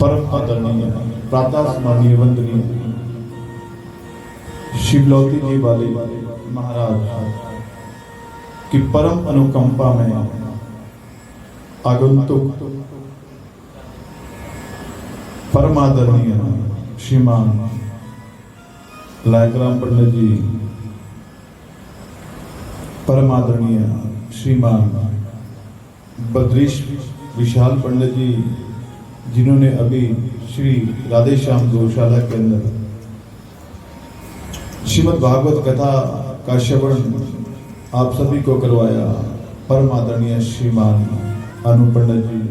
परम आदरणीय प्रातः स्मरणीय वंदनीय शिवलौती जी वाले महाराज की परम अनुकंपा में आगंतुक परम आदरणीय श्रीमान लायकराम पंडित जी, परम आदरणीय श्रीमान बद्रीश विशाल पंडित जी, जिन्होंने अभी श्री राधे श्याम गौशाला के अंदर श्रीमद् भागवत कथा का श्रवण आप सभी को करवाया। परम आदरणीय श्रीमान अनु पंडित जी,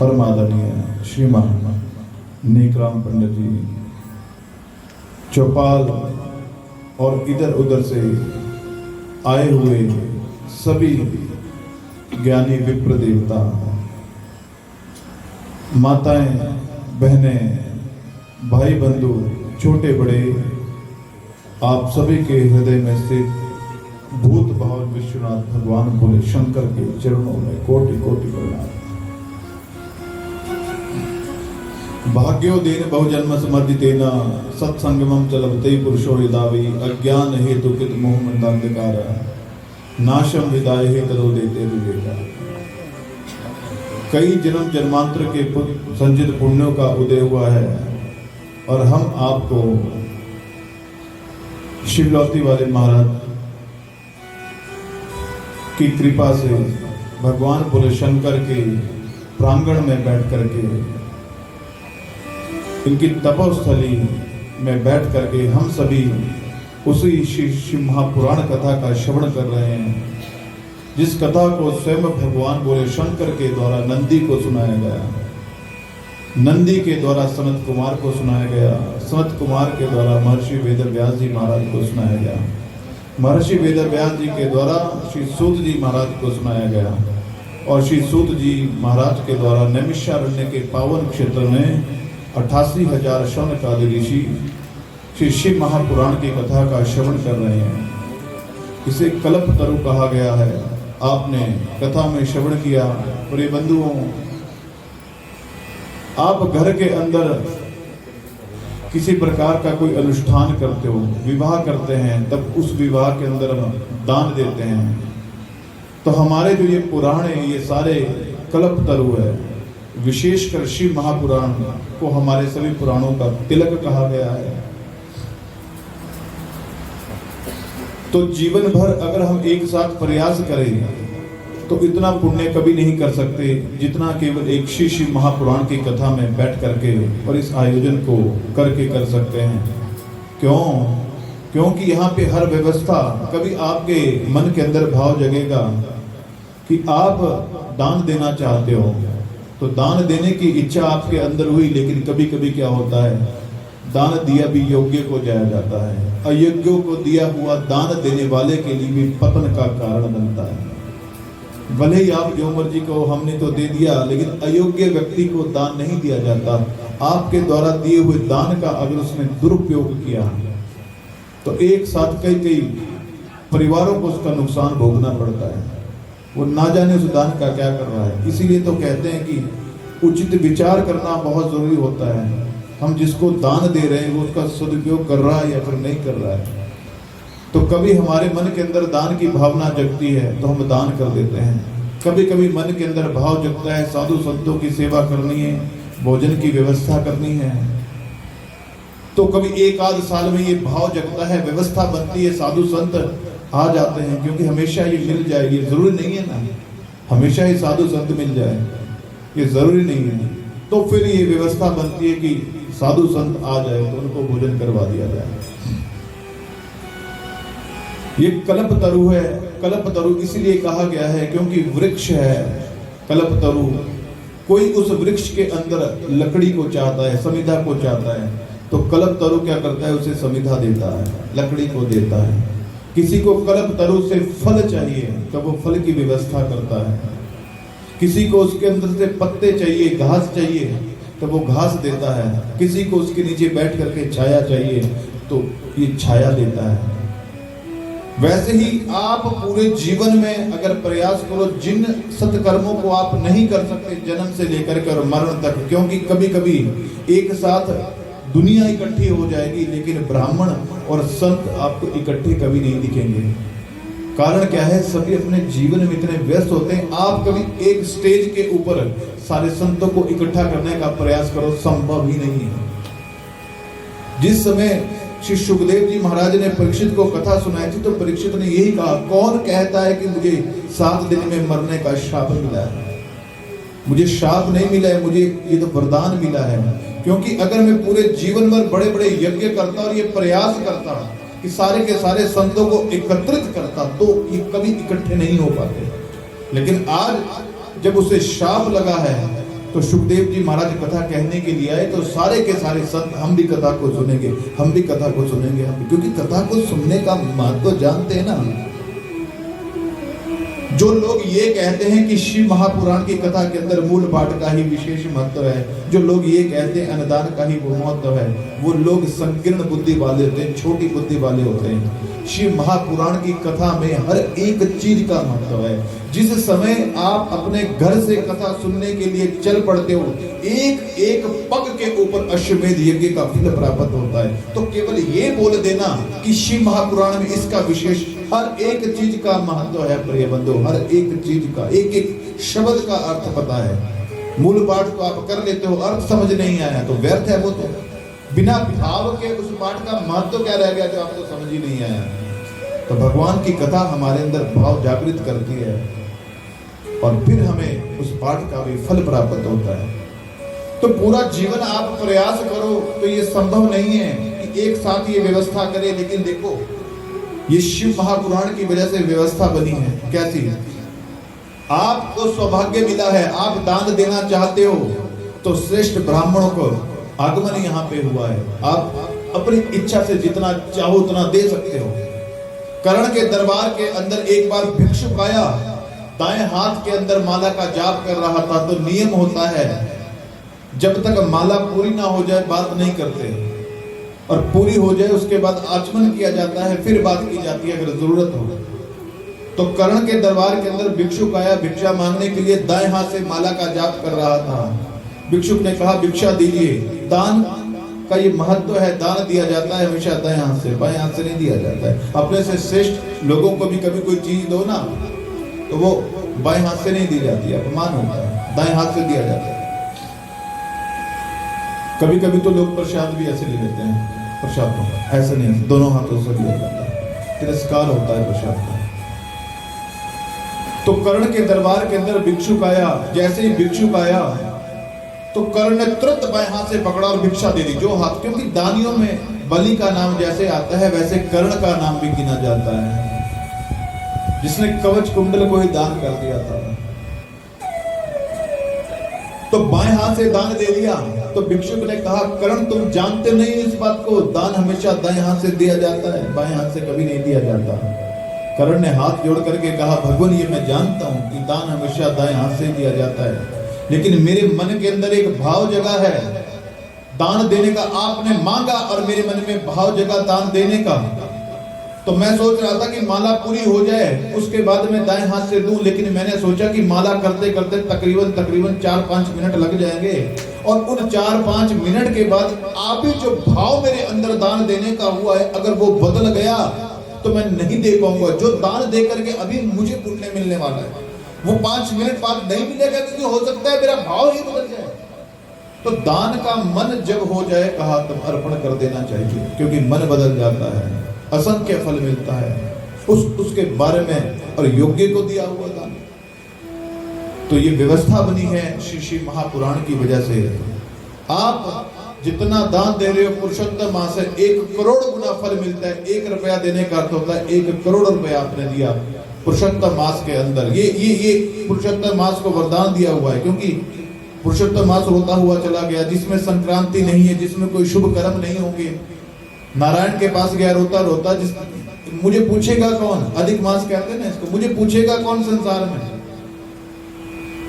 परम आदरणीय श्रीमान नेकराम पंडित जी, चौपाल और इधर उधर से आए हुए सभी ज्ञानी विप्र देवता, माताएं, बहनें, भाई बंधु, छोटे बड़े, आप सभी के हृदय में स्थित भूत भाव विश्वनाथ भगवान बोले शंकर के चरणों में कोटि कोटि प्रणाम। भाग्योदीन बहुजन्म समर्जितेन सत्संगमं च लभते पुरुषो यदावि अज्ञान हेतु कित मोह मंदांधकार नाशम विदाय हे तरो देते विवेका। कई जन्म जन्मांतर के संचित पुण्यों का उदय हुआ है और हम आपको शिवलौती वाले महाराज की कृपा से भगवान बोले शंकर के प्रांगण में बैठ करके, इनकी तपोस्थली में बैठ करके हम सभी उसी शिव महापुराण कथा का श्रवण कर रहे हैं, जिस कथा को स्वयं भगवान बोले शंकर के द्वारा नंदी को सुनाया गया, नंदी के द्वारा सनत कुमार को सुनाया गया, सनत कुमार के द्वारा महर्षि वेदव्यास जी महाराज को सुनाया गया, महर्षि वेदव्यास जी के द्वारा श्री सूत जी महाराज को सुनाया गया और श्री सूत जी महाराज के द्वारा नैमिषारण्य के पावन क्षेत्र में 88,000 शौनकादि ऋषि श्री शिव महापुराण की कथा का श्रवण कर रहे हैं। इसे कल्पतरु कहा गया है। आपने कथा में श्रवण किया। प्रिय बंधुओं, आप घर के अंदर किसी प्रकार का कोई अनुष्ठान करते हो, विवाह करते हैं, तब उस विवाह के अंदर दान देते हैं। तो हमारे जो ये पुराण है, ये सारे कल्पतरु है। विशेषकर शिव महापुराण को हमारे सभी पुराणों का तिलक कहा गया है। तो जीवन भर अगर हम एक साथ प्रयास करें तो इतना पुण्य कभी नहीं कर सकते जितना केवल एक श्री शिव महापुराण की कथा में बैठ करके और इस आयोजन को करके कर सकते हैं। क्यों? क्योंकि यहाँ पे हर व्यवस्था, कभी आपके मन के अंदर भाव जगेगा कि आप दान देना चाहते हो, तो दान देने की इच्छा आपके अंदर हुई, लेकिन कभी कभी क्या होता है, दान दिया भी योग्य को जाया जाता है, अयोग्यों को दिया हुआ दान देने वाले के लिए भी पतन का कारण बनता है। भले ही आप जो मर्जी को हमने तो दे दिया, लेकिन अयोग्य व्यक्ति को दान नहीं दिया जाता। आपके द्वारा दिए हुए दान का अगर उसने दुरुपयोग किया तो एक साथ कई कई परिवारों को उसका नुकसान भोगना पड़ता है। वो ना जाने उस दान का क्या कर रहा है। इसीलिए तो कहते हैं कि उचित विचार करना बहुत जरूरी होता है। हम जिसको दान दे रहे हैं वो उसका सदुपयोग कर रहा है या फिर नहीं कर रहा है। तो कभी हमारे मन के अंदर दान की भावना जगती है तो हम दान कर देते हैं। कभी कभी मन के अंदर भाव जगता है साधु संतों की सेवा करनी है, भोजन की व्यवस्था करनी है, तो कभी एक आध साल में ये भाव जगता है, व्यवस्था बनती है, साधु संत आ जाते हैं। क्योंकि हमेशा ये मिल जाए ये जरूरी नहीं है ना, हमेशा ही साधु संत मिल जाए ये जरूरी नहीं है। तो फिर ये व्यवस्था बनती है कि साधु संत आ जाए तो उनको भोजन करवा दिया जाए। ये कल्पतरु है। कल्पतरु इसलिए कहा गया है क्योंकि वृक्ष है कल्पतरु। कोई उस वृक्ष के अंदर लकड़ी को चाहता है, समिधा को चाहता है, तो कल्पतरु क्या करता है, उसे समिधा देता है, लकड़ी को देता है। किसी को कल्पतरु से फल चाहिए तो वो फल की व्यवस्था करता है। किसी को उसके अंदर से पत्ते चाहिए, घास चाहिए तो वो घास देता है। किसी को उसके नीचे बैठ करके छाया चाहिए तो ये छाया देता है। वैसे ही आप पूरे जीवन में अगर प्रयास करो, जिन सत्कर्मों को आप नहीं कर सकते जन्म से लेकर के और मरण तक, क्योंकि कभी कभी एक साथ दुनिया इकट्ठी हो जाएगी लेकिन ब्राह्मण और संत आपको इकट्ठे कभी नहीं दिखेंगे। कारण क्या है? सभी अपने जीवन में इतने व्यस्त होते हैं। आप कभी एक स्टेज के ऊपर सारे संतों को इकट्ठा करने का प्रयास करो, संभव ही नहीं है। जिस समय श्री सुखदेव जी महाराज ने परीक्षित को कथा सुनाई थी तो परीक्षित ने यही कहा, कौन कहता है कि मुझे 7 दिन में मरने का शाप मिला है? मुझे शाप नहीं मिला है, मुझे ये तो वरदान मिला है। क्योंकि अगर मैं पूरे जीवन भर बड़े बड़े यज्ञ करता और ये प्रयास करता कि सारे के सारे संतों को एकत्रित करता तो ये कभी इकट्ठे नहीं हो पाते। लेकिन आज जब उसे शाप लगा है तो सुखदेव जी महाराज कथा कहने के लिए आए तो सारे के सारे संत हम भी कथा को सुनेंगे, हम भी कथा को सुनेंगे, हम भी, क्योंकि कथा को सुनने का महत्व जानते हैं ना। जो लोग ये कहते हैं कि शिव महापुराण की कथा के अंदर मूल पाठ का ही विशेष महत्व है, जो लोग ये कहते हैं अन्नदान का ही वो महत्व है, वो लोग संकीर्ण बुद्धि वाले होते हैं, छोटी बुद्धि वाले होते हैं। शिव महापुराण की कथा में हर एक चीज का महत्व है। जिस समय आप अपने घर से कथा सुनने के लिए चल पड़ते हो, एक एक पग के ऊपर अश्वमेध यज्ञ का फल प्राप्त होता है। तो केवल ये बोल देना कि शिव महापुराण में इसका विशेष, हर एक चीज का महत्व है प्रिय बंधु, हर एक चीज का, एक एक शब्द का अर्थ पता है। मूल पाठ तो आप कर लेते हो, अर्थ समझ नहीं आया तो व्यर्थ है। वो तो बिना भाव के उस पाठ का महत्व क्या रह गया जो आपको समझ ही नहीं आया। तो भगवान की कथा हमारे अंदर भाव जागृत करती है और फिर हमें उस पाठ का भी फल प्राप्त होता है। तो पूरा जीवन आप प्रयास करो तो ये संभव नहीं है कि एक साथ ये व्यवस्था करें। लेकिन देखो, ये शिव महापुराण की वजह से व्यवस्था बनी है। कैसी? आपको सौभाग्य मिला है, आप दान देना चाहते हो तो श्रेष्ठ ब्राह्मणों को आगमन यहाँ पे हुआ है। आप अपनी इच्छा से जितना चाहो उतना दे सकते हो। कर्ण के दरबार के अंदर एक बार भिक्षुक आया, दाएं हाथ के अंदर माला का जाप कर रहा था। तो नियम होता है जब तक माला पूरी ना हो जाए बात नहीं करते, और पूरी हो जाए उसके बाद आचमन किया जाता है, फिर बात की जाती है अगर जरूरत हो। तो कर्ण के दरबार के अंदर भिक्षुक आया भिक्षा मांगने के लिए, दाएं हाथ से माला का जाप कर रहा था। भिक्षुक ने कहा भिक्षा दीजिए। दान का ये महत्व है, दान दिया जाता है हमेशा दाएं हाथ से, बाएं हाथ से नहीं दिया जाता है। अपने से श्रेष्ठ लोगों को भी कभी कोई चीज दो ना तो वो बाएं हाथ से नहीं दी जाती, अपमान होता है, दाएं हाथ से दिया जाता है। कभी कभी तो लोग प्रसाद भी ऐसे ले लेते हैं, प्रसाद को ऐसे नहीं, दोनों हाथों से लिया जाता है, तिरस्कार होता है प्रसाद का। तो कर्ण के दरबार के अंदर भिक्षुक आया। जैसे ही भिक्षुक आया तो कर्ण ने तुरंत बाएं हाथ से पकड़ा और भिक्षा दे दी, जो हाथ, क्योंकि दानियों में बलि का नाम जैसे आता है वैसे कर्ण का नाम भी गिना जाता है, जिसने कवच कुंडल को ही दान कर दिया था। तो बाएं हाथ से दान दे दिया। तो भिक्षुक ने कहा, कर्ण तुम जानते नहीं इस बात को, दान हमेशा दाएं हाथ से दिया जाता है, बाएं हाथ से कभी नहीं दिया जाता। कर्ण ने हाथ जोड़ करके कहा, भगवान ये मैं जानता हूं कि दान हमेशा दाएं हाथ से दिया जाता है, लेकिन मेरे मन के अंदर एक भाव जगा है दान देने का। आपने मांगा और मेरे मन में भाव जगा दान देने का। तो मैं सोच रहा था कि माला पूरी हो जाए उसके बाद मैं दाएं हाथ से दूं, लेकिन मैंने सोचा कि माला करते करते तकरीबन 4-5 मिनट लग जाएंगे, और उन 4-5 मिनट के बाद आप ही जो भाव मेरे अंदर दान देने का हुआ है अगर वो बदल गया तो मैं नहीं दे पाऊंगा। जो दान दे करके अभी मुझे पुण्य मिलने वाला है वो 5 मिनट बाद नहीं मिलेगा, क्योंकि हो सकता है मेरा भाव ही बदल जाए। तो दान का मन जब हो जाए, कहा तब अर्पण कर देना चाहिए, क्योंकि मन बदल जाता है, असंख्य फल मिलता है उसके बारे में, और योग्य को दिया हुआ दान। तो ये व्यवस्था बनी है श्री शिव महापुराण की वजह से। आप जितना दान दे रहे हो पुरुषोत्तम मास से 1 करोड़ गुना फल मिलता है। 1 रुपया देने का अर्थ होता है 1 करोड़ रुपया आपने दिया पुरुषोत्तम मास के अंदर। ये पुरुषोत्तम मास को वरदान दिया हुआ है, क्योंकि पुरुषोत्तम मास रोता हुआ चला गया, जिसमें संक्रांति नहीं है, जिसमें कोई शुभ कर्म नहीं होंगे। नारायण के पास गया रोता रोता, मुझे पूछेगा कौन, अधिक मास कहते हैं ना इसको, मुझे पूछेगा कौन संसार में,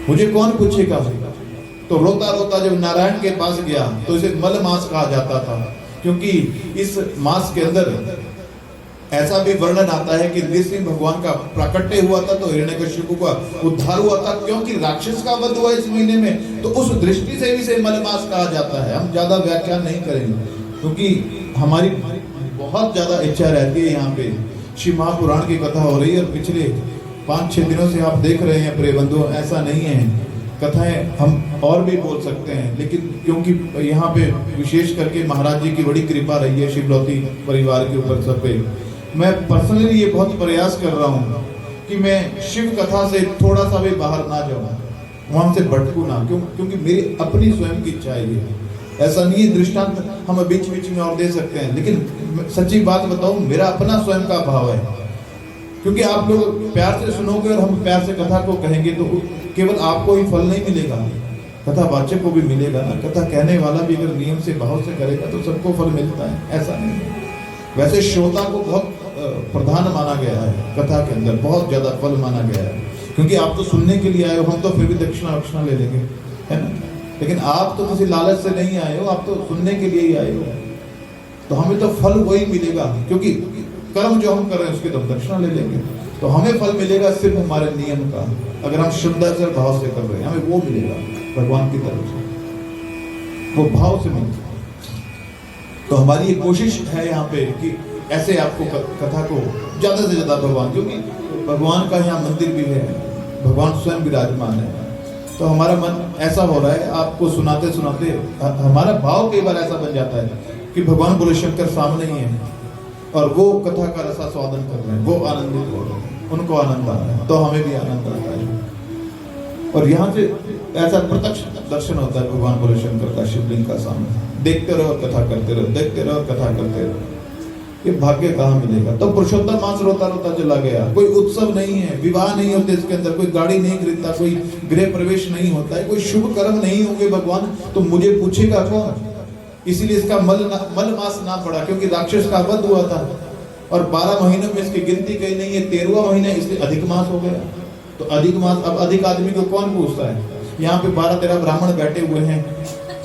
मुझे कौन पूछेगा। तो रोता रोता जब नारायण के पास गया तो इसे मल मास कहा जाता था, क्योंकि इस मास के अंदर ऐसा भी वर्णन आता है कि नृसिंह भगवान का प्राकट्य हुआ था तो हिरण्यकशिपु का उद्धार हुआ था, क्योंकि राक्षस का वध हुआ इस महीने में, तो उस दृष्टि से भी इसे मलमास कहा जाता है। हम ज्यादा व्याख्यान नहीं करेंगे क्योंकि हमारी बहुत ज्यादा इच्छा रहती है। यहाँ पे शिव महापुराण की कथा हो रही है और पिछले 5-6 दिनों से आप देख रहे हैं प्रिय बंधु, ऐसा नहीं है, कथाएं हम और भी बोल सकते हैं, लेकिन क्योंकि यहाँ पे विशेष करके महाराज जी की बड़ी कृपा रही है शिवलौती परिवार के ऊपर सब पे, मैं पर्सनली ये बहुत प्रयास कर रहा हूँ कि मैं शिव कथा से थोड़ा सा भी बाहर ना जाऊँ, वहां से भटकू ना, क्योंकि मेरी अपनी स्वयं की इच्छा है। ऐसा नहीं है, दृष्टांत हम बीच बीच में और दे सकते हैं, लेकिन सच्ची बात बताऊं, मेरा अपना स्वयं का भाव है। क्योंकि आप लोग प्यार से सुनोगे और हम प्यार से कथा को कहेंगे तो केवल आपको ही फल नहीं मिलेगा, कथा वाचक को भी मिलेगा ना। कथा कहने वाला भी अगर नियम से भाव से करेगा तो सबको फल मिलता है, ऐसा नहीं है। वैसे श्रोता को बहुत प्रधान माना गया है कथा के अंदर, बहुत ज्यादा फल माना गया है, क्योंकि आप तो सुनने के लिए आए हो, हम तो फिर भी दक्षिणा ले लेंगे, है ना। लेकिन आप तो किसी लालच से नहीं आए हो, आप तो सुनने के लिए ही आए हो, तो हमें तो फल वही मिलेगा, क्योंकि कर्म जो हम कर रहे हैं उसकी तो दक्षिणा ले लेंगे, तो हमें फल मिलेगा सिर्फ हमारे नियम का, अगर हम श्रद्धा से भाव से कर रहे हैं, हमें वो मिलेगा भगवान की तरफ से, वो भाव से मिलेगा। तो हमारी ये कोशिश है यहाँ पे कि ऐसे आपको कथा को ज्यादा से ज्यादा भगवान, क्योंकि भगवान का यहाँ मंदिर भी है, भगवान स्वयं विराजमान है, तो हमारा मन ऐसा हो रहा है आपको सुनाते सुनाते हमारा भाव कई बार ऐसा बन जाता है कि भगवान बोले शंकर सामने ही है और वो कथा का रसा स्वादन कर रहे हैं, वो आनंदित हो रहे हैं, उनको आनंद आ रहा है, तो हमें भी आनंद आता है। और यहाँ से ऐसा प्रत्यक्ष दर्शन होता है भगवान बोले शंकर का शिवलिंग का सामने, देखते रहो कथा करते रहो, देखते रहो कथा करते रहो, ये भाग्य कहाँ मिलेगा। तो पुरुषोत्तम मास रोता रोता चला गया, कोई उत्सव नहीं है, विवाह नहीं होते इसके अंदर, कोई गाड़ी नहीं खरीदता, कोई गृह प्रवेश नहीं होता है, कोई शुभ कर्म नहीं होंगे भगवान, तो मुझे पूछेगा कौन। इसीलिए इसका मल मास ना पड़ा, क्योंकि राक्षस का वध हुआ था और 12 महीनों में इसकी गिनती कहीं नहीं है, 13वां महीना इसलिए अधिक मास हो गया। तो अधिक मास, अब अधिक आदमी को कौन पूछता है। यहाँ पे 12-13 ब्राह्मण बैठे हुए हैं,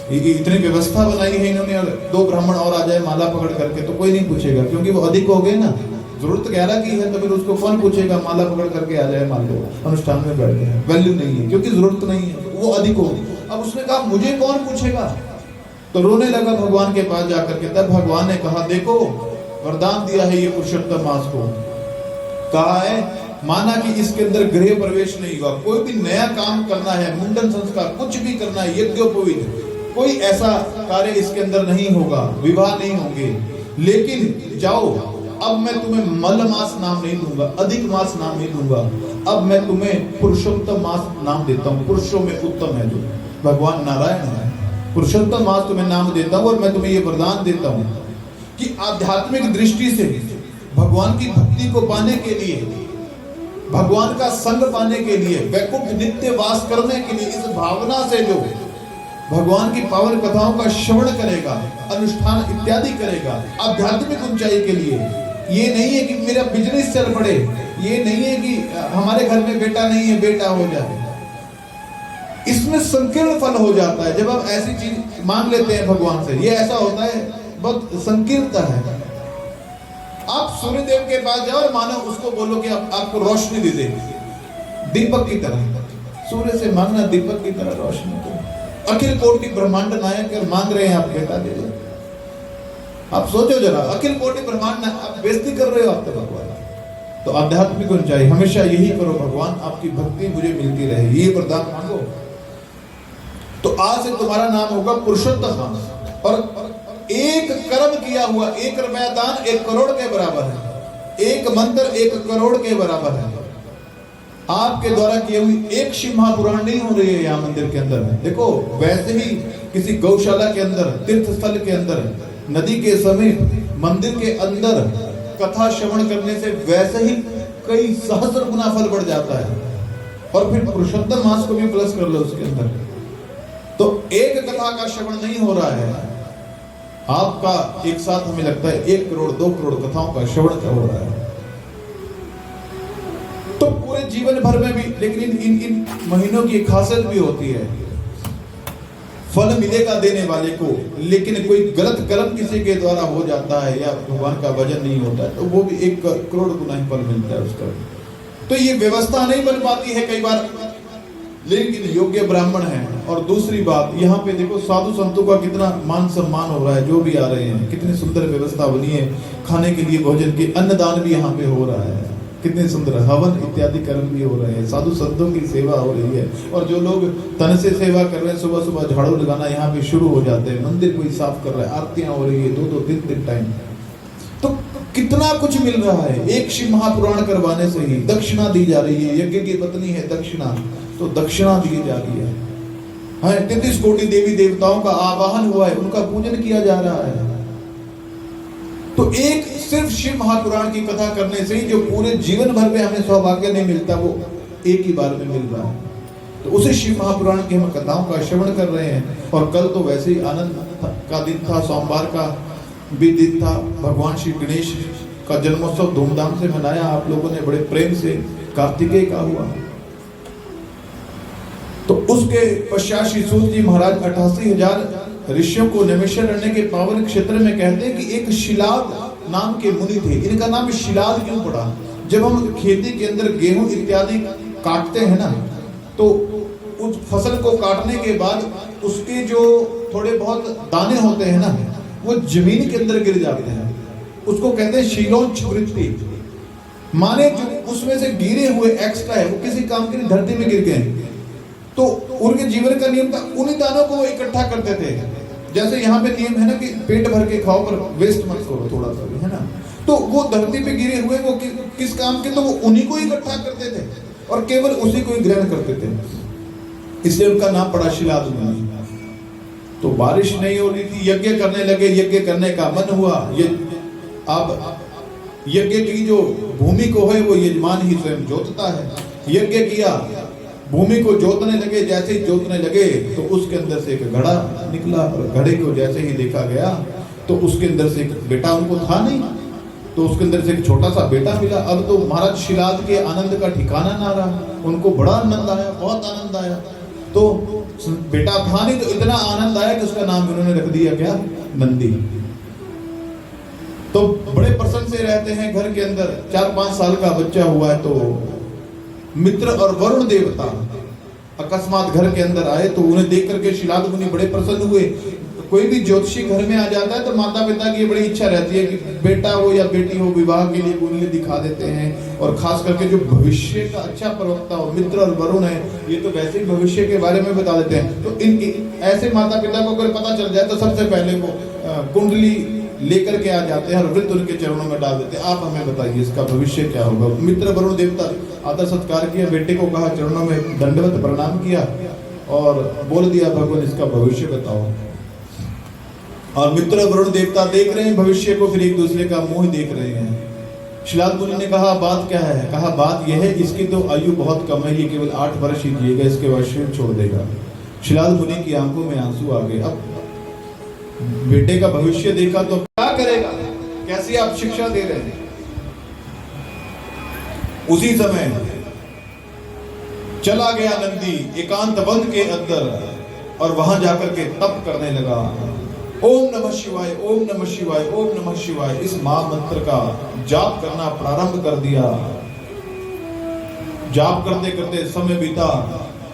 इतनी व्यवस्था बनाई है इन्होंने, 2 ब्राह्मण और आ जाए माला पकड़ करके तो कोई नहीं पूछेगा, क्योंकि वो अधिक हो गए ना। जरूरत 11 की है तो फिर उसको कौन पूछेगा, माला पकड़ करके आ जाए, मान लो अनुष्ठान में बैठ गए, वैल्यू नहीं है क्योंकि जरूरत नहीं है, वो अधिक हो। अब उसने कहा मुझे कौन पूछेगा, तो रोने लगा भगवान के पास जाकर के। तब भगवान ने कहा देखो वरदान दिया है ये पुरुषोत्तम मास को, कहा है माना कि इसके अंदर गृह प्रवेश नहीं हुआ, कोई भी नया काम करना है, मुंडन संस्कार कुछ भी करना है, यज्ञोपवीत कोई ऐसा कार्य इसके अंदर नहीं होगा, विवाह नहीं होंगे, लेकिन जाओ अब मैं तुम्हें मल मास नाम नहीं दूंगा, अधिक मास नाम नहीं दूंगा, अब मैं तुम्हें पुरुषोत्तम मास नाम देता हूँ, पुरुषों में उत्तम है जो भगवान नारायण है, पुरुषोत्तम मास तुम्हें नाम देता हूँ। और मैं तुम्हें ये वरदान देता हूँ कि आध्यात्मिक दृष्टि से भगवान की भक्ति को पाने के लिए, भगवान का संग पाने के लिए, वैकुंठ नित्य वास करने के लिए, इस भावना से जो भगवान की पावन कथाओं का श्रवण करेगा, अनुष्ठान इत्यादि करेगा, आध्यात्मिक ऊंचाई के लिए, ये नहीं है कि मेरा बिजनेस चल पड़े, ये नहीं है कि हमारे घर में बेटा नहीं है बेटा हो जाए, इसमें संकीर्ण फल हो जाता है जब आप ऐसी चीज मांग लेते हैं भगवान से। ये ऐसा होता है, बहुत संकीर्णता है। आप सूर्य देव के पास जाओ और मानो उसको बोलो कि आपको रोशनी दे दे, दीपक की तरह, सूर्य से मांगना दीपक की तरह रोशनी को। अखिल कोटि ब्रह्मांड नायक और मांग रहे हैं आप बेटा दे दे। आप सोचो जरा, अखिल कोटि ब्रह्मांड आप बेइज्जती कर रहे हो आप तो भगवान। तो आध्यात्मिक ऊंचाई हमेशा यही करो, भगवान आपकी भक्ति मुझे मिलती रहे, ये वरदान मांगो। तो आज से तुम्हारा नाम होगा पुरुषोत्तम मास, और एक कर्म किया हुआ, 1 रुपया दान 1 करोड़ के बराबर है, एक मंत्र 1 करोड़ के बराबर है। आपके द्वारा की हुई एक शिव महापुराण नहीं हो रही है यहाँ मंदिर के अंदर। देखो वैसे ही किसी गौशाला के अंदर, तीर्थ स्थल के अंदर, नदी के समीप, मंदिर के अंदर कथा श्रवण करने से वैसे ही कई सहस्र गुना फल बढ़ जाता है। और फिर पुरुषोत्तम मास को भी प्लस कर लो उसके अंदर, तो एक कथा का श्रवण नहीं हो रहा है आपका, एक साथ हमें लगता है 1 करोड़ 2 करोड़ कथाओं का श्रवण क्या हो रहा है। तो पूरे जीवन भर में भी, लेकिन इन महीनों की खासियत भी होती है। फल मिलेगा देने वाले को, लेकिन कोई गलत कर्म किसी के द्वारा हो जाता है या भगवान का भजन नहीं होता है तो वो भी 1 करोड़ गुना ही फल मिलता है उसका। तो ये व्यवस्था नहीं बन पाती है कई बार, लेकिन योग्य ब्राह्मण है। और दूसरी बात, यहाँ पे देखो साधु संतों का कितना मान सम्मान हो रहा है, जो भी आ रहे हैं कितनी सुंदर व्यवस्था बनी है, खाने के लिए भोजन की, अन्नदान भी यहाँ पे हो रहा है, कितने सुंदर हवन इत्यादि कर्म भी हो रहे हैं, साधु संतों की सेवा हो रही है। और जो लोग तन से सेवा कर रहे हैं, सुबह सुबह झाड़ू लगाना यहाँ पे शुरू हो जाते हैं, मंदिर कोई साफ कर रहा है, आरतियां हो रही है 2-2 3-3 टाइम, तो कितना कुछ मिल रहा है। एक शिव महापुराण करवाने से ही दक्षिणा दी जा रही है, यज्ञ की पत्नी है दक्षिणा, तो दक्षिणा दी जा रही है। 33 कोटि देवी देवताओं का आवाहन हुआ है, उनका पूजन किया जा रहा है। तो एक सिर्फ शिव महापुराण की कथा करने से ही जो पूरे जीवन भर में हमें सौभाग्य नहीं मिलता, वो एक ही बार में मिल रहा है। तो उसे शिव महापुराण की हम कथाओं का श्रवण कर रहे हैं। और कल तो वैसे ही आनंद का दिन था, सोमवार का भी दिन था, भगवान श्री गणेश का जन्मोत्सव धूमधाम से मनाया आप लोगों ने, बड़े प्रेम से। कार्तिकेय का हुआ, तो उसके पश्चात श्री सूत जी महाराज 88,000 ऋषियों को नैमिषारण्य के पावन क्षेत्र में कहते हैं कि एक शिलाद नाम के मुनि थे। इनका नाम शिलाद क्यों पड़ा? जब हम खेती के अंदर गेहूं इत्यादि काटते हैं ना, तो उस फसल को काटने के बाद उसके जो थोड़े बहुत दाने होते हैं ना, वो जमीन के अंदर गिर जाते हैं, उसको कहते हैं शीलोंच वृत्ति। माने जो उसमें से गिरे हुए एक्स्ट्रा है वो किसी काम के लिए धरती में गिर गए, तो उनके जीवन का नियम था उन्हीं दानों को वो इकट्ठा करते थे। जैसे यहाँ पे नियम है ना कि पेट भर के खाओ पर वेस्ट मत करो थोड़ा सा भी, है ना। तो वो धरती पे गिरे हुए वो किस काम के, तो वो उन्हीं को इकट्ठा करते थे और केवल उसी को ही ग्रहण करते थे, इसलिए उनका नाम पड़ा शिलाद मुनि। तो बारिश नहीं हो रही थी, यज्ञ करने लगे, यज्ञ करने का मन हुआ। ये अब यज्ञ की जो भूमि को है वो यजमान ही स्वयं जोतता है। यज्ञ किया, भूमि को जोतने लगे, जैसे ही जोतने लगे तो उसके अंदर से एक घड़ा निकला, और घड़े को जैसे ही देखा गया तो उसके अंदर से एक बेटा, उनको था नहीं, तो उसके अंदर से एक छोटा सा बेटा मिला। अब तो महाराज शिलाद के आनंद का ठिकाना ना रहा, उनको बड़ा आनंद आया, बहुत आनंद आया। तो बेटा था नहीं, तो इतना आनंद आया कि उसका नाम उन्होंने रख दिया क्या? नंदी। तो बड़े प्रसन्न से रहते हैं घर के अंदर। 4-5 साल का बच्चा हुआ है तो मित्र और वरुण देवता अकस्मात घर के अंदर आए, तो उन्हें देख करके शिलाद मुनि बड़े प्रसन्न हुए। कोई भी ज्योतिषी घर में आ जाता है तो माता पिता की बड़ी इच्छा रहती है कि बेटा हो या बेटी हो, विवाह के लिए कुंडली दिखा देते हैं। और खास करके जो भविष्य का अच्छा प्रवक्ता हो, मित्र और वरुण है, ये तो वैसे ही भविष्य के बारे में बता देते हैं। तो इन ऐसे माता पिता को अगर पता चल जाए तो सबसे पहले वो कुंडली लेकर के आ जाते हैं और वृत्त उनके चरणों में डाल देते हैं, आप हमें बताइए इसका भविष्य क्या होगा। मित्र वरुण देवता आदर सत्कार किया, बेटे को कहा, चरणों में दंडवत प्रणाम किया और बोल दिया, भगवान इसका भविष्य बताओ। और मित्र वरुण देवता देख रहे हैं भविष्य को, फिर एक दूसरे का मुंह देख रहे हैं। शिलाद मुनि ने कहा, बात क्या है? कहा, बात यह है इसकी तो आयु बहुत कम है, ये केवल 8 वर्ष ही जिएगा, इसके बाद शरीर छोड़ देगा। शिलाद मुनि की आंखों में आंसू आ गए। अब बेटे का भविष्य देखा तो क्या करेगा, कैसी आप शिक्षा दे रहे हैं। उसी समय चला गया नंदी एकांत वन के अंदर और वहां जाकर के तप करने लगा। ओम नमः शिवाय, ओम नमः शिवाय, ओम नमः शिवाय, इस महामंत्र का जाप करना प्रारंभ कर दिया। जाप करते करते समय बीता,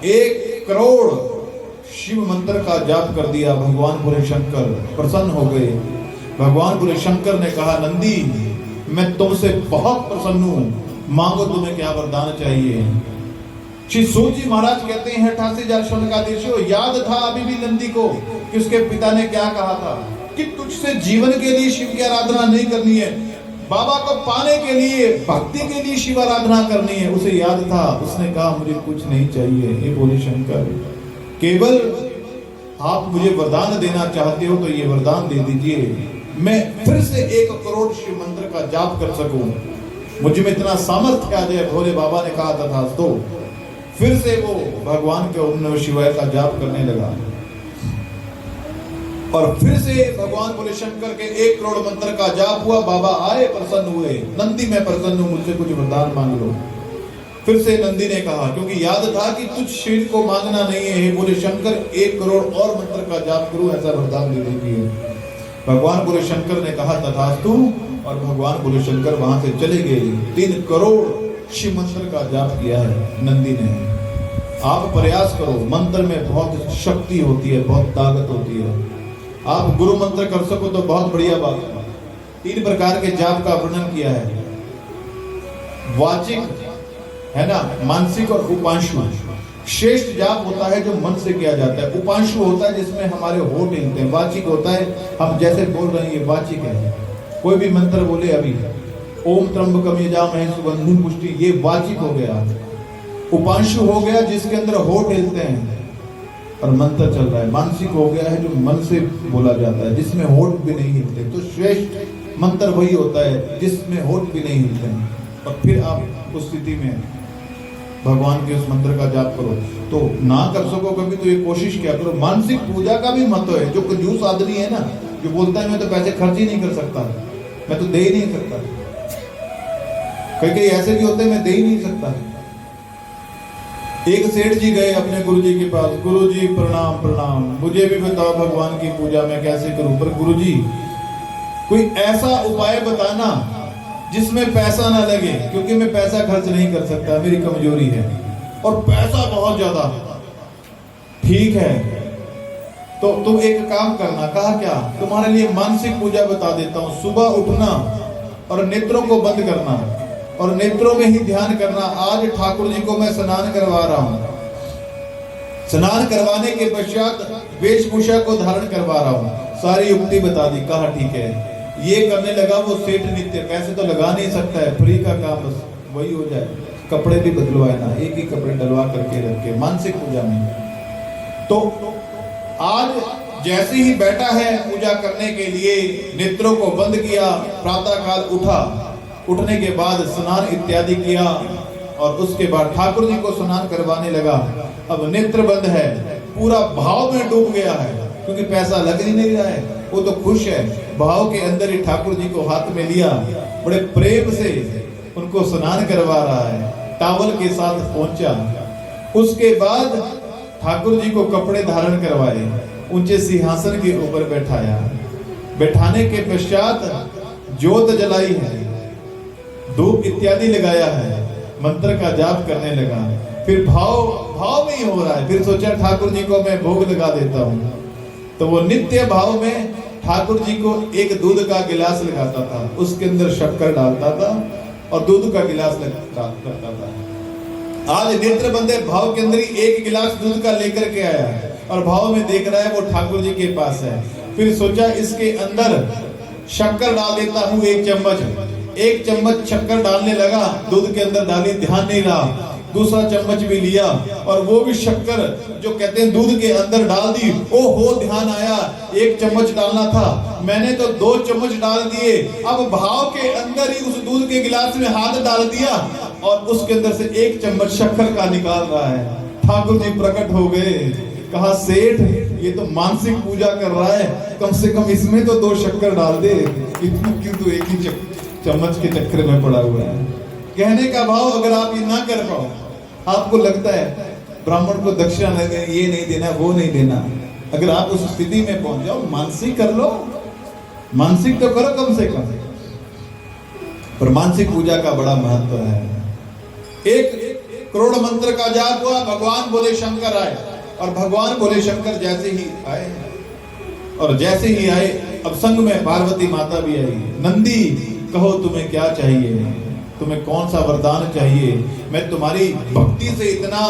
1 करोड़ शिव मंत्र का जाप कर दिया। भगवान भोले शंकर प्रसन्न हो गए। भगवान भोले शंकर ने कहा, नंदी मैं तुमसे बहुत प्रसन्न हूं, मांगो तुम्हें क्या वरदान चाहिए। श्री सूत जी महाराज कहते हैं 88,000 शौनकाधीशों, याद था अभी भी नंदी को कि उसके पिता ने क्या कहा था कि तुझसे जीवन के लिए शिव की आराधना नहीं करनी है, बाबा को पाने के लिए, भक्ति के लिए शिव आराधना करनी है। उसे याद था, उसने कहा मुझे कुछ नहीं चाहिए, हे भोले शंकर, केवल आप मुझे वरदान देना चाहते हो तो ये वरदान दे दीजिए, मैं फिर से 1 करोड़ शिव मंत्र का जाप कर सकूं, मुझे में इतना सामर्थ्य आ जाए। भोले बाबा ने कहा था, तो फिर से वो भगवान के ओम नमः शिवाय का जाप करने लगा और फिर से भगवान भोले शंकर के 1 करोड़ मंत्र का जाप हुआ। बाबा आए, प्रसन्न हुए, नंदी मैं प्रसन्न हूं, मुझसे कुछ वरदान मांग लो। फिर से नंदी ने कहा, क्योंकि याद था कि तुझ शील को मांगना नहीं है, हे बोले शंकर 1 करोड़ और मंत्र का जाप करूं, ऐसा वरदान दे दीजिए। भगवान बोले शंकर ने कहा तथास्तु, और भगवान बोले शंकर वहां से चले गए। 3 करोड़ शिव मंत्र का जाप किया है नंदी ने। आप प्रयास करो, मंत्र में बहुत शक्ति होती है, बहुत ताकत होती है। आप गुरु मंत्र कर सको तो बहुत बढ़िया बात है। 3 प्रकार के जाप का वर्णन किया है, वाचिक है ना, मानसिक और उपांशु। श्रेष्ठ जाप होता है जो मन से किया जाता है, उपांशु होता है जिसमें हमारे होठ हिलते हैं, वाचिक होता है हम जैसे बोल रहे हैं ये वाचिक है। कोई भी मंत्र बोले अभी ओम त्र्यंबकम यजामहे सुगंधिं पुष्टि, ये वाचिक हो गया। उपांशु हो गया जिसके अंदर होठ हिलते हैं और मंत्र चल रहा है। मानसिक हो गया है जो मन से बोला जाता है, जिसमें होठ भी नहीं हिलते। तो श्रेष्ठ मंत्र वही होता है जिसमें होठ भी नहीं हिलते हैं। और फिर आप उस स्थिति में भगवान के उस मंत्र का जाप करो। तो ना कर सको कभी तो ये कोशिश क्या करो। मानसिक पूजा का भी महत्व है। जो कंजूस आदमी है ना, जो बोलता है मैं तो पैसे खर्च ही नहीं कर सकता, मैं तो दे ही नहीं सकता, कई ऐसे भी होते हैं मैं दे ही नहीं सकता। एक सेठ जी गए अपने गुरुजी के पास, गुरुजी प्रणाम प्रणाम, मुझे भी बताओ भगवान की पूजा मैं कैसे करूं, पर गुरुजी कोई ऐसा उपाय बताना जिसमें पैसा ना लगे, क्योंकि मैं पैसा खर्च नहीं कर सकता, मेरी कमजोरी है, और पैसा बहुत ज्यादा। ठीक है तो तुम एक काम करना। कहा क्या? तुम्हारे लिए मानसिक पूजा बता देता हूं। सुबह उठना और नेत्रों को बंद करना और नेत्रों में ही ध्यान करना। आज ठाकुर जी को मैं स्नान करवा रहा हूं, स्नान करवाने के पश्चात वेशभूषा को धारण करवा रहा हूं। सारी युक्ति बता दी। कहा ठीक है। ये करने लगा वो सेठ नित्य, पैसे तो लगा नहीं सकता है, फ्री का काम बस वही हो जाए। कपड़े भी बदलवाए ना, एक ही कपड़े डलवा करके रखे मानसिक पूजा में। तो आज जैसे ही बैठा है पूजा करने के लिए, नेत्रों को बंद किया, प्रातः काल उठा, उठने के बाद स्नान इत्यादि किया और उसके बाद ठाकुर जी को स्नान करवाने लगा। अब नेत्र बंद है, पूरा भाव में डूब गया है, क्योंकि पैसा लग ही नहीं रहा है। वो तो खुश है, भाव के अंदर ही ठाकुर जी को हाथ में लिया, बड़े प्रेम से उनको स्नान करवा रहा है, टावल के साथ पहुंचा। उसके बाद ठाकुर जी को कपड़े धारण करवाए, ऊंचे सिंहासन के ऊपर बैठाया। बैठाने के पश्चात ज्योत जलाई है, धूप इत्यादि लगाया है, मंत्र का जाप करने लगा। फिर भाव में ही हो रहा है। फिर सोचा ठाकुर जी को मैं भोग लगा देता हूँ। तो वो नित्य भाव में ठाकुर जी को एक दूध का गिलास लगाता था, उसके अंदर शक्कर डालता था और दूध का गिलास करता था। आज नेत्र बंदे भाव के अंदर ही एक गिलास दूध का लेकर के आया है और भाव में देख रहा है वो ठाकुर जी के पास है। फिर सोचा इसके अंदर शक्कर डाल देता हूँ, 1 चम्मच। 1 चम्मच शक्कर डालने लगा, दूध के अंदर डाली, ध्यान नहीं रहा। दूसरा चम्मच भी लिया और वो भी शक्कर जो कहते हैं दूध के अंदर डाल दी। ओ हो, ध्यान आया 1 चम्मच डालना था, मैंने तो 2 चम्मच डाल दिए। अब भाव के अंदर ही उस दूध के गिलास में हाथ डाल दिया और उसके अंदर से 1 चम्मच शक्कर का निकाल रहा है। ठाकुर जी प्रकट हो गए। कहा सेठ ये तो मानसिक पूजा कर रहा है, कम से कम इसमें तो 2 शक्कर डाल दे, इतनी क्यों तो 1 ही चम्मच के चक्कर में पड़ा हुआ है। कहने का भाव अगर आप ये ना कर पाओ, आपको लगता है ब्राह्मण को दक्षिणा नहीं देना, ये नहीं देना, वो नहीं देना, अगर आप उस स्थिति में पहुंच जाओ, मानसिक कर लो, मानसिक तो करो कम से कम। पर मानसिक पूजा का बड़ा महत्व है। 1 करोड़ मंत्र का जाप हुआ, भगवान बोले शंकर आए और भगवान बोले शंकर जैसे ही आए और जैसे ही आए अब संग में पार्वती माता भी आई। नंदी कहो तुम्हें क्या चाहिए, तुम्हें कौन सा वरदान चाहिए, मैं तुम्हारी भक्ति से इतना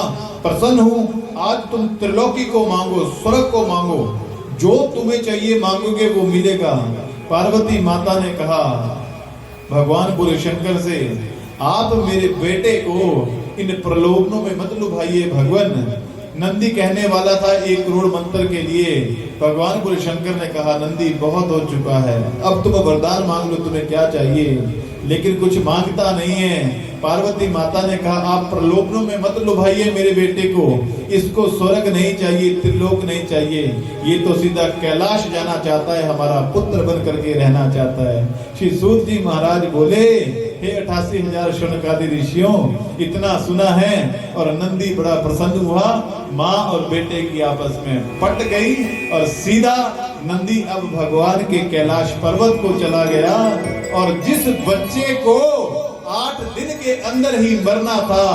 प्रसन्न हूं, आज तुम त्रिलोकी को मांगो, स्वर्ग को मांगो, जो तुम्हें चाहिए मांगोगे वो मिलेगा। पार्वती माता ने कहा भगवान बोले शंकर से, आप मेरे बेटे को इन प्रलोभनों में मत लुभाइए भगवान। नंदी कहने वाला था 1 करोड़ मंत्र के लिए, भगवान बोले शंकर ने कहा नंदी बहुत हो चुका है, अब तुम वरदान मांग लो, तुम्हें क्या चाहिए। लेकिन कुछ मांगता नहीं है। पार्वती माता ने कहा आप प्रलोभनों में मत लुभाइए मेरे बेटे को, इसको स्वर्ग नहीं चाहिए, त्रिलोक नहीं चाहिए, ये तो सीधा कैलाश जाना चाहता है, हमारा पुत्र बन करके रहना चाहता है। श्री सूत जी महाराज बोले हे 88,000 शौनकादि ऋषियों, इतना सुना है। और नंदी बड़ा प्रसन्न हुआ। माँ और बेटे की आपस में पट गई और सीधा नंदी अब भगवान के कैलाश पर्वत को चला गया। और जिस बच्चे को 8 दिन के अंदर ही मरना था,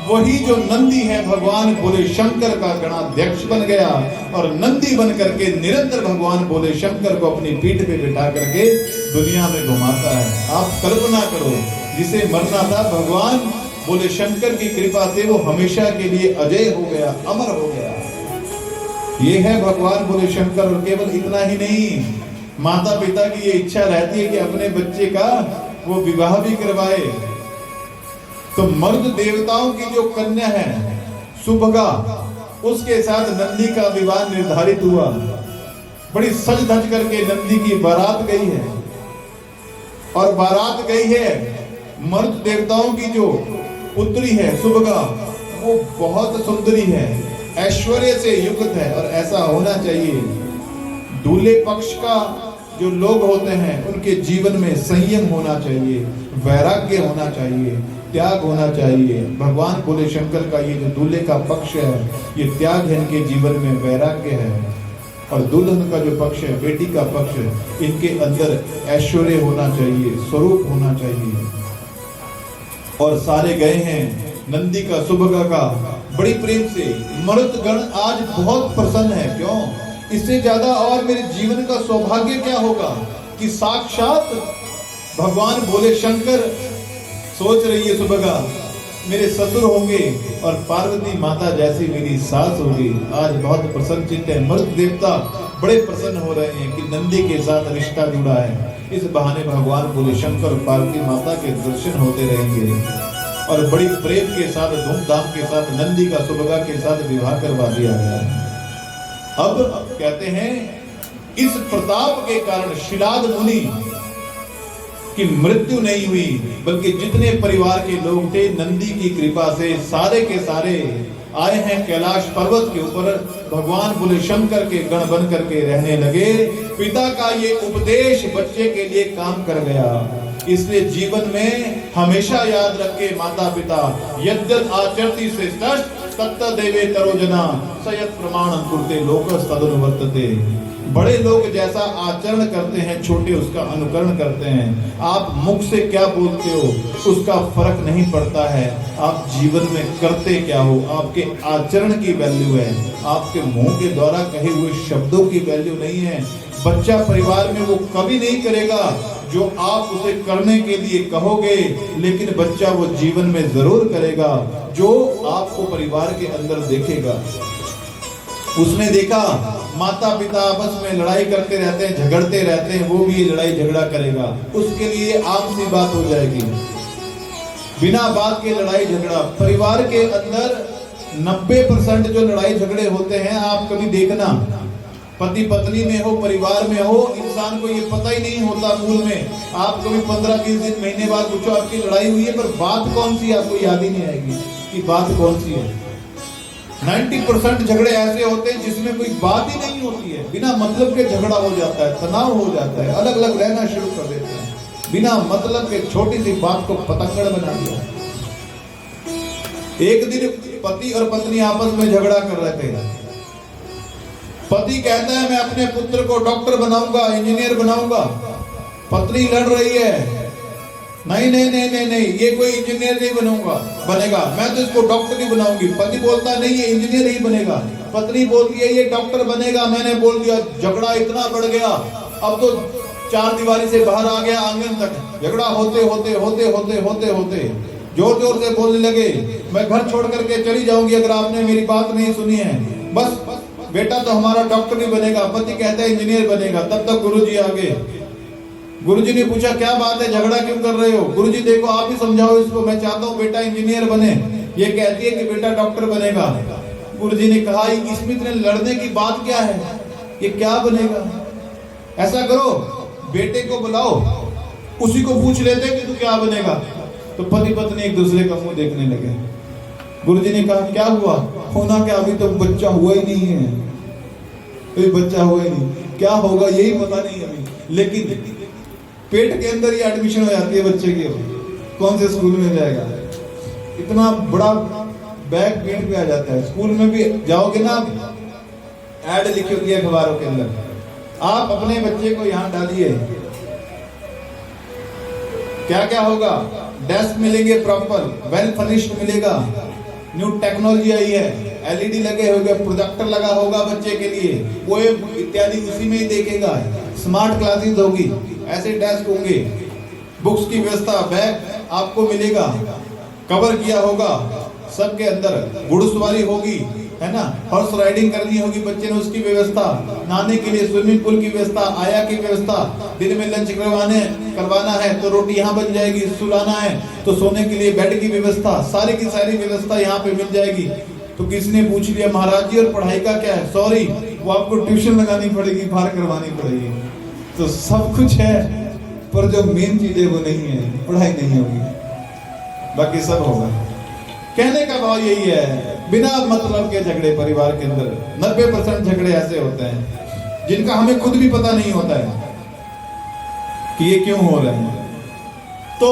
वही जो नंदी है भगवान भोले शंकर का गणाध्यक्ष बन गया। और नंदी बन करके निरंतर भगवान भोले शंकर को अपनी पीठ पे बिठा करके दुनिया में घुमाता है। आप कल्पना करो, जिसे मरना था भगवान भोले शंकर की कृपा से वो हमेशा के लिए अजय हो गया, अमर हो गया। ये है भगवान भोले शंकर। और केवल इतना ही नहीं, माता पिता की ये इच्छा रहती है कि अपने बच्चे का वो विवाह भी करवाए। तो मर्द देवताओं की जो कन्या है सुभगा, उसके साथ नंदी का विवाह निर्धारित हुआ। बड़ी सज धज करके नंदी की बारात गई है। और बारात गई है, मर्द देवताओं की जो पुत्री है सुभगा, वो बहुत सुंदरी है, ऐश्वर्य से युक्त है। और ऐसा होना चाहिए। दूल्हे पक्ष का जो लोग होते हैं, उनके जीवन में संयम होना चाहिए, वैराग्य होना चाहिए, त्याग होना चाहिए। भगवान भोले शंकर का ये जो दूल्हे का पक्ष है, ये त्याग है, इनके जीवन में वैराग्य है। और दुल्हन का जो पक्ष है, बेटी का पक्ष है, इनके अंदर ऐश्वर्य होना चाहिए, स्वरूप होना चाहिए। और सारे गए हैं नंदी का सुभगा का बड़ी प्रेम से। मर्दगण आज बहुत प्रसन्न है। क्यों? इससे ज्यादा और मेरे जीवन का सौभाग्य क्या होगा कि साक्षात भगवान भोले शंकर, सोच रही है सुभगा, मेरे ससुर होंगे और पार्वती माता जैसी मेरी सास होगी। आज बहुत प्रसन्न चित्त है। मर्द देवता बड़े प्रसन्न हो रहे हैं कि नंदी के साथ रिश्ता जुड़ा है। इस बहाने भगवान भोले शंकर और पार्वती माता के दर्शन होते रहेंगे। और बड़ी प्रेम के साथ, धूमधाम के साथ नंदी का सुभगा के साथ विवाह करवा दिया गया। अब कहते हैं इस प्रताप के कारण शिलाद मुनि की मृत्यु नहीं हुई, बल्कि जितने परिवार के लोग थे नंदी की कृपा से सारे के सारे आए हैं कैलाश पर्वत के ऊपर। भगवान भोले शंकर के गण बन करके रहने लगे। पिता का ये उपदेश बच्चे के लिए काम कर गया। इसलिए जीवन में हमेशा याद रखे माता पिता, यद्यत आचरति से तत्त देवे तरोजना सयत प्रमाणं कुरुते लोकस् तदनुवर्तते। बड़े लोग जैसा आचरण करते हैं, छोटे उसका अनुकरण करते हैं। आप मुख से क्या बोलते हो उसका फर्क नहीं पड़ता है, आप जीवन में करते क्या हो, आपके आचरण की वैल्यू है। आपके मुंह के द्वारा कहे हुए शब्दों की वैल्यू नहीं है। बच्चा परिवार में वो कभी नहीं करेगा जो आप उसे करने के लिए कहोगे, लेकिन बच्चा वो जीवन में जरूर करेगा जो आपको परिवार के अंदर देखेगा। उसने देखा माता पिता आपस में लड़ाई करते रहते हैं, झगड़ते रहते हैं, वो भी लड़ाई झगड़ा करेगा, उसके लिए आम सी बात हो जाएगी। बिना बात के लड़ाई झगड़ा। परिवार के अंदर 90% जो लड़ाई झगड़े होते हैं, आप कभी देखना, पति पत्नी में हो, परिवार में हो, इंसान को ये पता ही नहीं होता मूल में। आप कभी 15-20 दिन, महीने बाद पूछो आपकी लड़ाई हुई है, पर बात कौन सी आपको याद ही नहीं आएगी कि बात कौन सी है। 90% झगड़े ऐसे होते हैं जिसमें कोई बात ही नहीं होती है, बिना मतलब के झगड़ा हो जाता है, तनाव हो जाता है, अलग अलग रहना शुरू कर देते हैं, बिना मतलब के छोटी सी बात को पतंगड़ बना दिया। एक दिन पति और पत्नी आपस में झगड़ा कर रहे थे। पति कहता है मैं अपने पुत्र को डॉक्टर बनाऊंगा, इंजीनियर बनाऊंगा। पत्नी लड़ रही है, नहीं नहीं नहीं नहीं नहीं, ये कोई इंजीनियर नहीं बनेगा, मैं तो इसको डॉक्टर ही बनाऊंगी। पति बोलता है नहीं, ये इंजीनियर ही बनेगा। पत्नी बोलती है ये डॉक्टर बनेगा, मैंने बोल दिया। झगड़ा इतना बढ़ गया, अब तो 4 दीवारी से बाहर आ गया, आंगन तक। झगड़ा होते होते होते होते होते होते जोर जोर से बोलने लगे, मैं घर छोड़ करके चली जाऊंगी अगर आपने मेरी बात नहीं सुनी है। बस बेटा तो हमारा डॉक्टर ही बनेगा। पति कहता है इंजीनियर बनेगा। तब तक गुरुजी आ गए। गुरुजी ने पूछा क्या बात है, झगड़ा क्यों कर रहे हो? गुरुजी देखो आप ही समझाओ इसको, मैं चाहता हूँ बेटा इंजीनियर बने, ये कहती है कि बेटा डॉक्टर बनेगा। गुरुजी ने कहा इसमें इतने लड़ने की बात क्या है, ये क्या बनेगा? ऐसा करो बेटे को बुलाओ, उसी को पूछ लेते कि तू क्या बनेगा। तो पति पत्नी एक दूसरे का मुंह देखने लगे। गुरुजी ने कहा क्या हुआ? होना क्या, अभी तो बच्चा हुआ ही नहीं है, अभी बच्चा हुआ ही नहीं, क्या होगा यही पता नहीं अभी, लेकिन पेट के अंदर ही एडमिशन हो जाती है बच्चे की। कौन से स्कूल में जाएगा? इतना बड़ा बैग पीठ पे आ जाता है। स्कूल में भी जाओगे ना, ऐड लिखी होती है अखबारों के अंदर, आप अपने बच्चे को यहां डालिए, क्या क्या होगा? डेस्क मिलेंगे प्रॉपर, वेल फर्निश्ड मिलेगा, न्यू टेक्नोलॉजी आई है, एलईडी लगे होंगे, प्रोजेक्टर लगा होगा बच्चे के लिए, वेब इत्यादि उसी में ही देखेगा, स्मार्ट क्लासेस होगी, ऐसे डेस्क होंगे, बुक्स की व्यवस्था, बैग आपको मिलेगा, कवर किया होगा, सबके अंदर घुड़सवारी होगी, है ना, हॉर्स राइडिंग करनी होगी बच्चे ने, उसकी व्यवस्था, नहाने के लिए स्विमिंग पूल की व्यवस्था, आया की व्यवस्था, दिन में लंच करवाना है तो रोटी यहाँ बन जाएगी, सुलाना है तो सोने के लिए बेड की व्यवस्था, सारी की सारी व्यवस्था यहाँ पे मिल जाएगी। तो किसी ने पूछ लिया महाराज जी और पढ़ाई का क्या है? सॉरी, वो आपको ट्यूशन लगानी पड़ेगी, बाहर करवानी पड़ेगी। तो सब कुछ है, पर जो मेन चीज है वो नहीं है, पढ़ाई नहीं होगी, बाकी सब होगा। कहने का भाव यही है, बिना मतलब के झगड़े परिवार के अंदर 90% झगड़े ऐसे होते हैं जिनका हमें खुद भी पता नहीं होता है कि ये क्यों हो रहे हैं। तो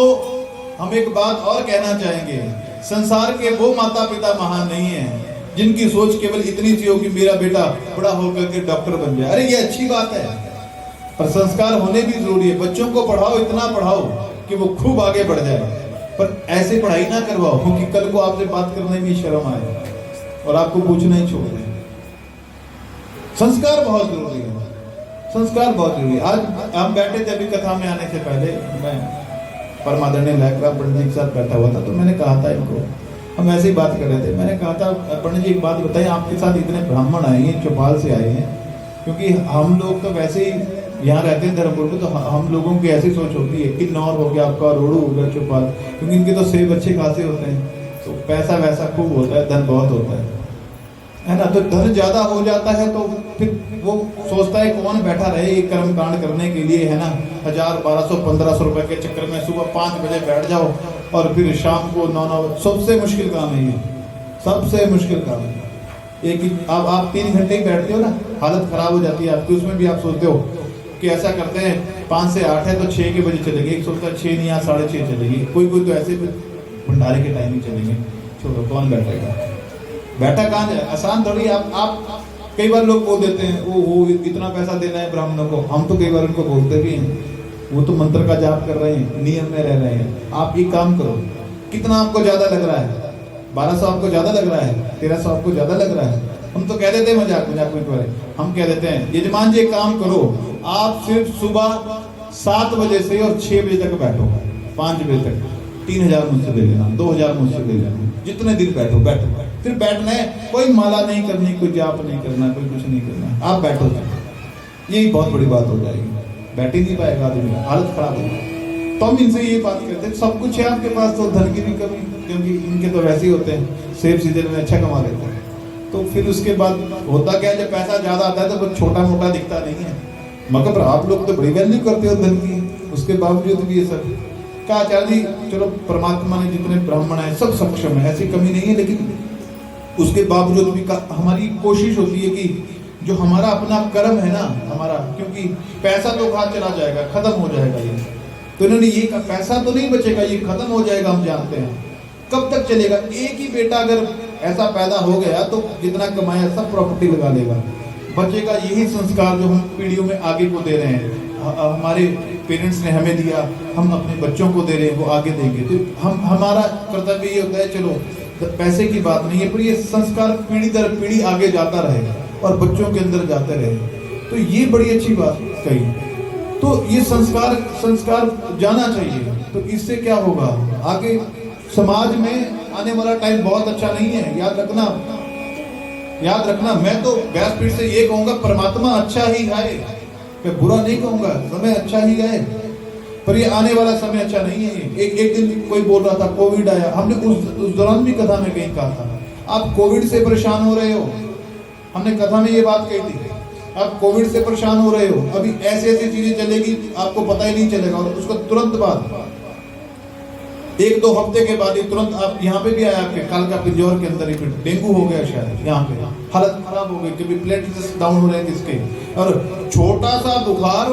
हम एक बात और कहना चाहेंगे, संसार के वो माता पिता महान नहीं है जिनकी सोच केवल इतनी सी हो कि मेरा बेटा बड़ा होकर के डॉक्टर बन जाए। अरे ये अच्छी बात है, पर संस्कार होने भी जरूरी है। बच्चों को पढ़ाओ, इतना पढ़ाओ कि वो खूब आगे बढ़ जाए, पर ऐसे पढ़ाई ना करवाओ क्योंकि कल को आपसे बात करने में शर्म आए और आपको पूछना ही छोड़ दें। संस्कार बहुत जरूरी है, संस्कार बहुत जरूरी है। आज हम बैठे थे अभी कथा में आने से पहले, मैं परमादरणीय लायकराम पंडित जी के साथ बैठा हुआ था, तो मैंने कहा था इनको, हम ऐसे ही बात कर रहे थे, मैंने कहा था पंडित जी एक बात बताइए, आपके साथ इतने ब्राह्मण आए हैं, चौपाल से आए हैं, क्योंकि हम लोग तो वैसे ही यहाँ रहते हैं धर्मपुर में, तो हम लोगों की ऐसी सोच होती है कि किन्नौर हो गया आपका, रोडू हो गया, चौपाल, क्योंकि इनके तो सेब अच्छे खासे होते हैं, तो पैसा वैसा खूब होता है, धन बहुत होता है ना। तो धन ज्यादा हो जाता है तो फिर वो सोचता है कौन बैठा रहे एक कर्म कांड करने के लिए, है ना, 1000, 1200, 1500 रुपए के चक्कर में सुबह 5 बजे बैठ जाओ और फिर शाम को 9, सबसे मुश्किल काम है ये, सबसे मुश्किल काम है। एक ही आप 3 घंटे ही बैठते हो ना, हालत खराब हो जाती है आपकी, उसमें भी आप सोचते हो कि ऐसा करते हैं 5 से 8 है तो 6 के बजे चलेंगे, एक सोचता है 6 नहीं या 6:30 चलेंगे, कोई तो ऐसे भंडारे के टाइम ही चलेंगे, छोड़ो कौन बैठेगा, बैठा कहाँ जाए, आसान थोड़ी। आप कई बार लोग बोल देते हैं वो इतना पैसा देना है ब्राह्मणों को, हम तो कई बार उनको बोलते भी हैं, वो तो मंत्र का जाप कर रहे हैं, नियम में रह रहे हैं, आप ये काम करो, कितना आपको ज्यादा लग रहा है? 1200 आपको ज्यादा लग रहा है? 1300 आपको ज्यादा लग रहा है? हम तो कह देते हैं मजाक में, हम कह देते हैं यजमान जी एक काम करो, आप सिर्फ सुबह 7 बजे से और 6 बजे तक बैठो, 5 बजे तक 3000 मुझसे ले लेना, 2000 मुझसे ले लेना, जितने दिन बैठो, फिर बैठना है, कोई माला नहीं करनी, कोई जाप नहीं करना, कोई कुछ नहीं करना, आप बैठो, यही बहुत बड़ी बात हो जाएगी। बैठ ही नहीं पाएगा आदमी, हालत खराब होगी। तो हम इनसे ये बात करते हैं, सब कुछ है आपके पास, तो धन की भी कमी, क्योंकि इनके तो वैसे ही होते हैं, सेब सीजन में अच्छा कमा लेते हैं। तो फिर उसके बाद होता क्या है, जब पैसा ज्यादा आता है तो कुछ छोटा मोटा दिखता नहीं है, मगर आप लोग तो बड़ी वैल्यू करते हो धन की, उसके बावजूद भी ये सब का आचार्य, चलो परमात्मा ने जितने ब्राह्मण है सब सक्षम है, ऐसी कमी नहीं है, लेकिन उसके बावजूद भी हमारी कोशिश होती है कि जो हमारा अपना कर्म है ना हमारा, क्योंकि पैसा तो कहाँ चला जाएगा, खत्म हो जाएगा ये, तो इन्होंने ये कहा पैसा तो नहीं बचेगा, ये खत्म हो जाएगा, हम जानते हैं। कब तक चलेगा? एक ही बेटा अगर ऐसा पैदा हो गया तो जितना कमाया सब प्रॉपर्टी लगा लेगा, बचेगा यही संस्कार जो हम पीढ़ियों में आगे को दे रहे हैं, हमारे पेरेंट्स ने हमें दिया, हम अपने बच्चों को दे रहे हैं, वो आगे देंगे। तो हमारा कर्तव्य ये होता है, चलो पैसे की बात नहीं है, पर ये संस्कार पीढ़ी दर पीढ़ी आगे जाता रहेगा और बच्चों के अंदर जाते रहेगा, तो ये बड़ी अच्छी बात कही। तो ये संस्कार जाना चाहिए, तो इससे क्या होगा, आगे समाज में आने वाला टाइम बहुत अच्छा नहीं है, याद रखना। मैं तो व्यासपीठ से ये कहूंगा, परमात्मा अच्छा ही है, मैं बुरा नहीं कहूंगा, समय अच्छा ही है, पर ये आने वाला समय अच्छा नहीं है। एक दिन कोई बोल रहा था कोविड आया, हमने उस दौरान भी कथा में कहीं कहा था, आप कोविड से परेशान हो रहे हो, हमने कथा में ये बात कही थी, आप कोविड से परेशान हो रहे हो, अभी ऐसी चीजें चलेगी आपको पता ही नहीं चलेगा, और उसका तुरंत बाद 1-2 हफ्ते के बाद ही तुरंत आप यहाँ पे भी आया, आपके कालका पिंजौर के अंदर ही डेंगू हो गया शायद, यहाँ पे हालत खराब हो गई, कभी प्लेटलेट्स डाउन हो रहे हैं किसके, और छोटा सा बुखार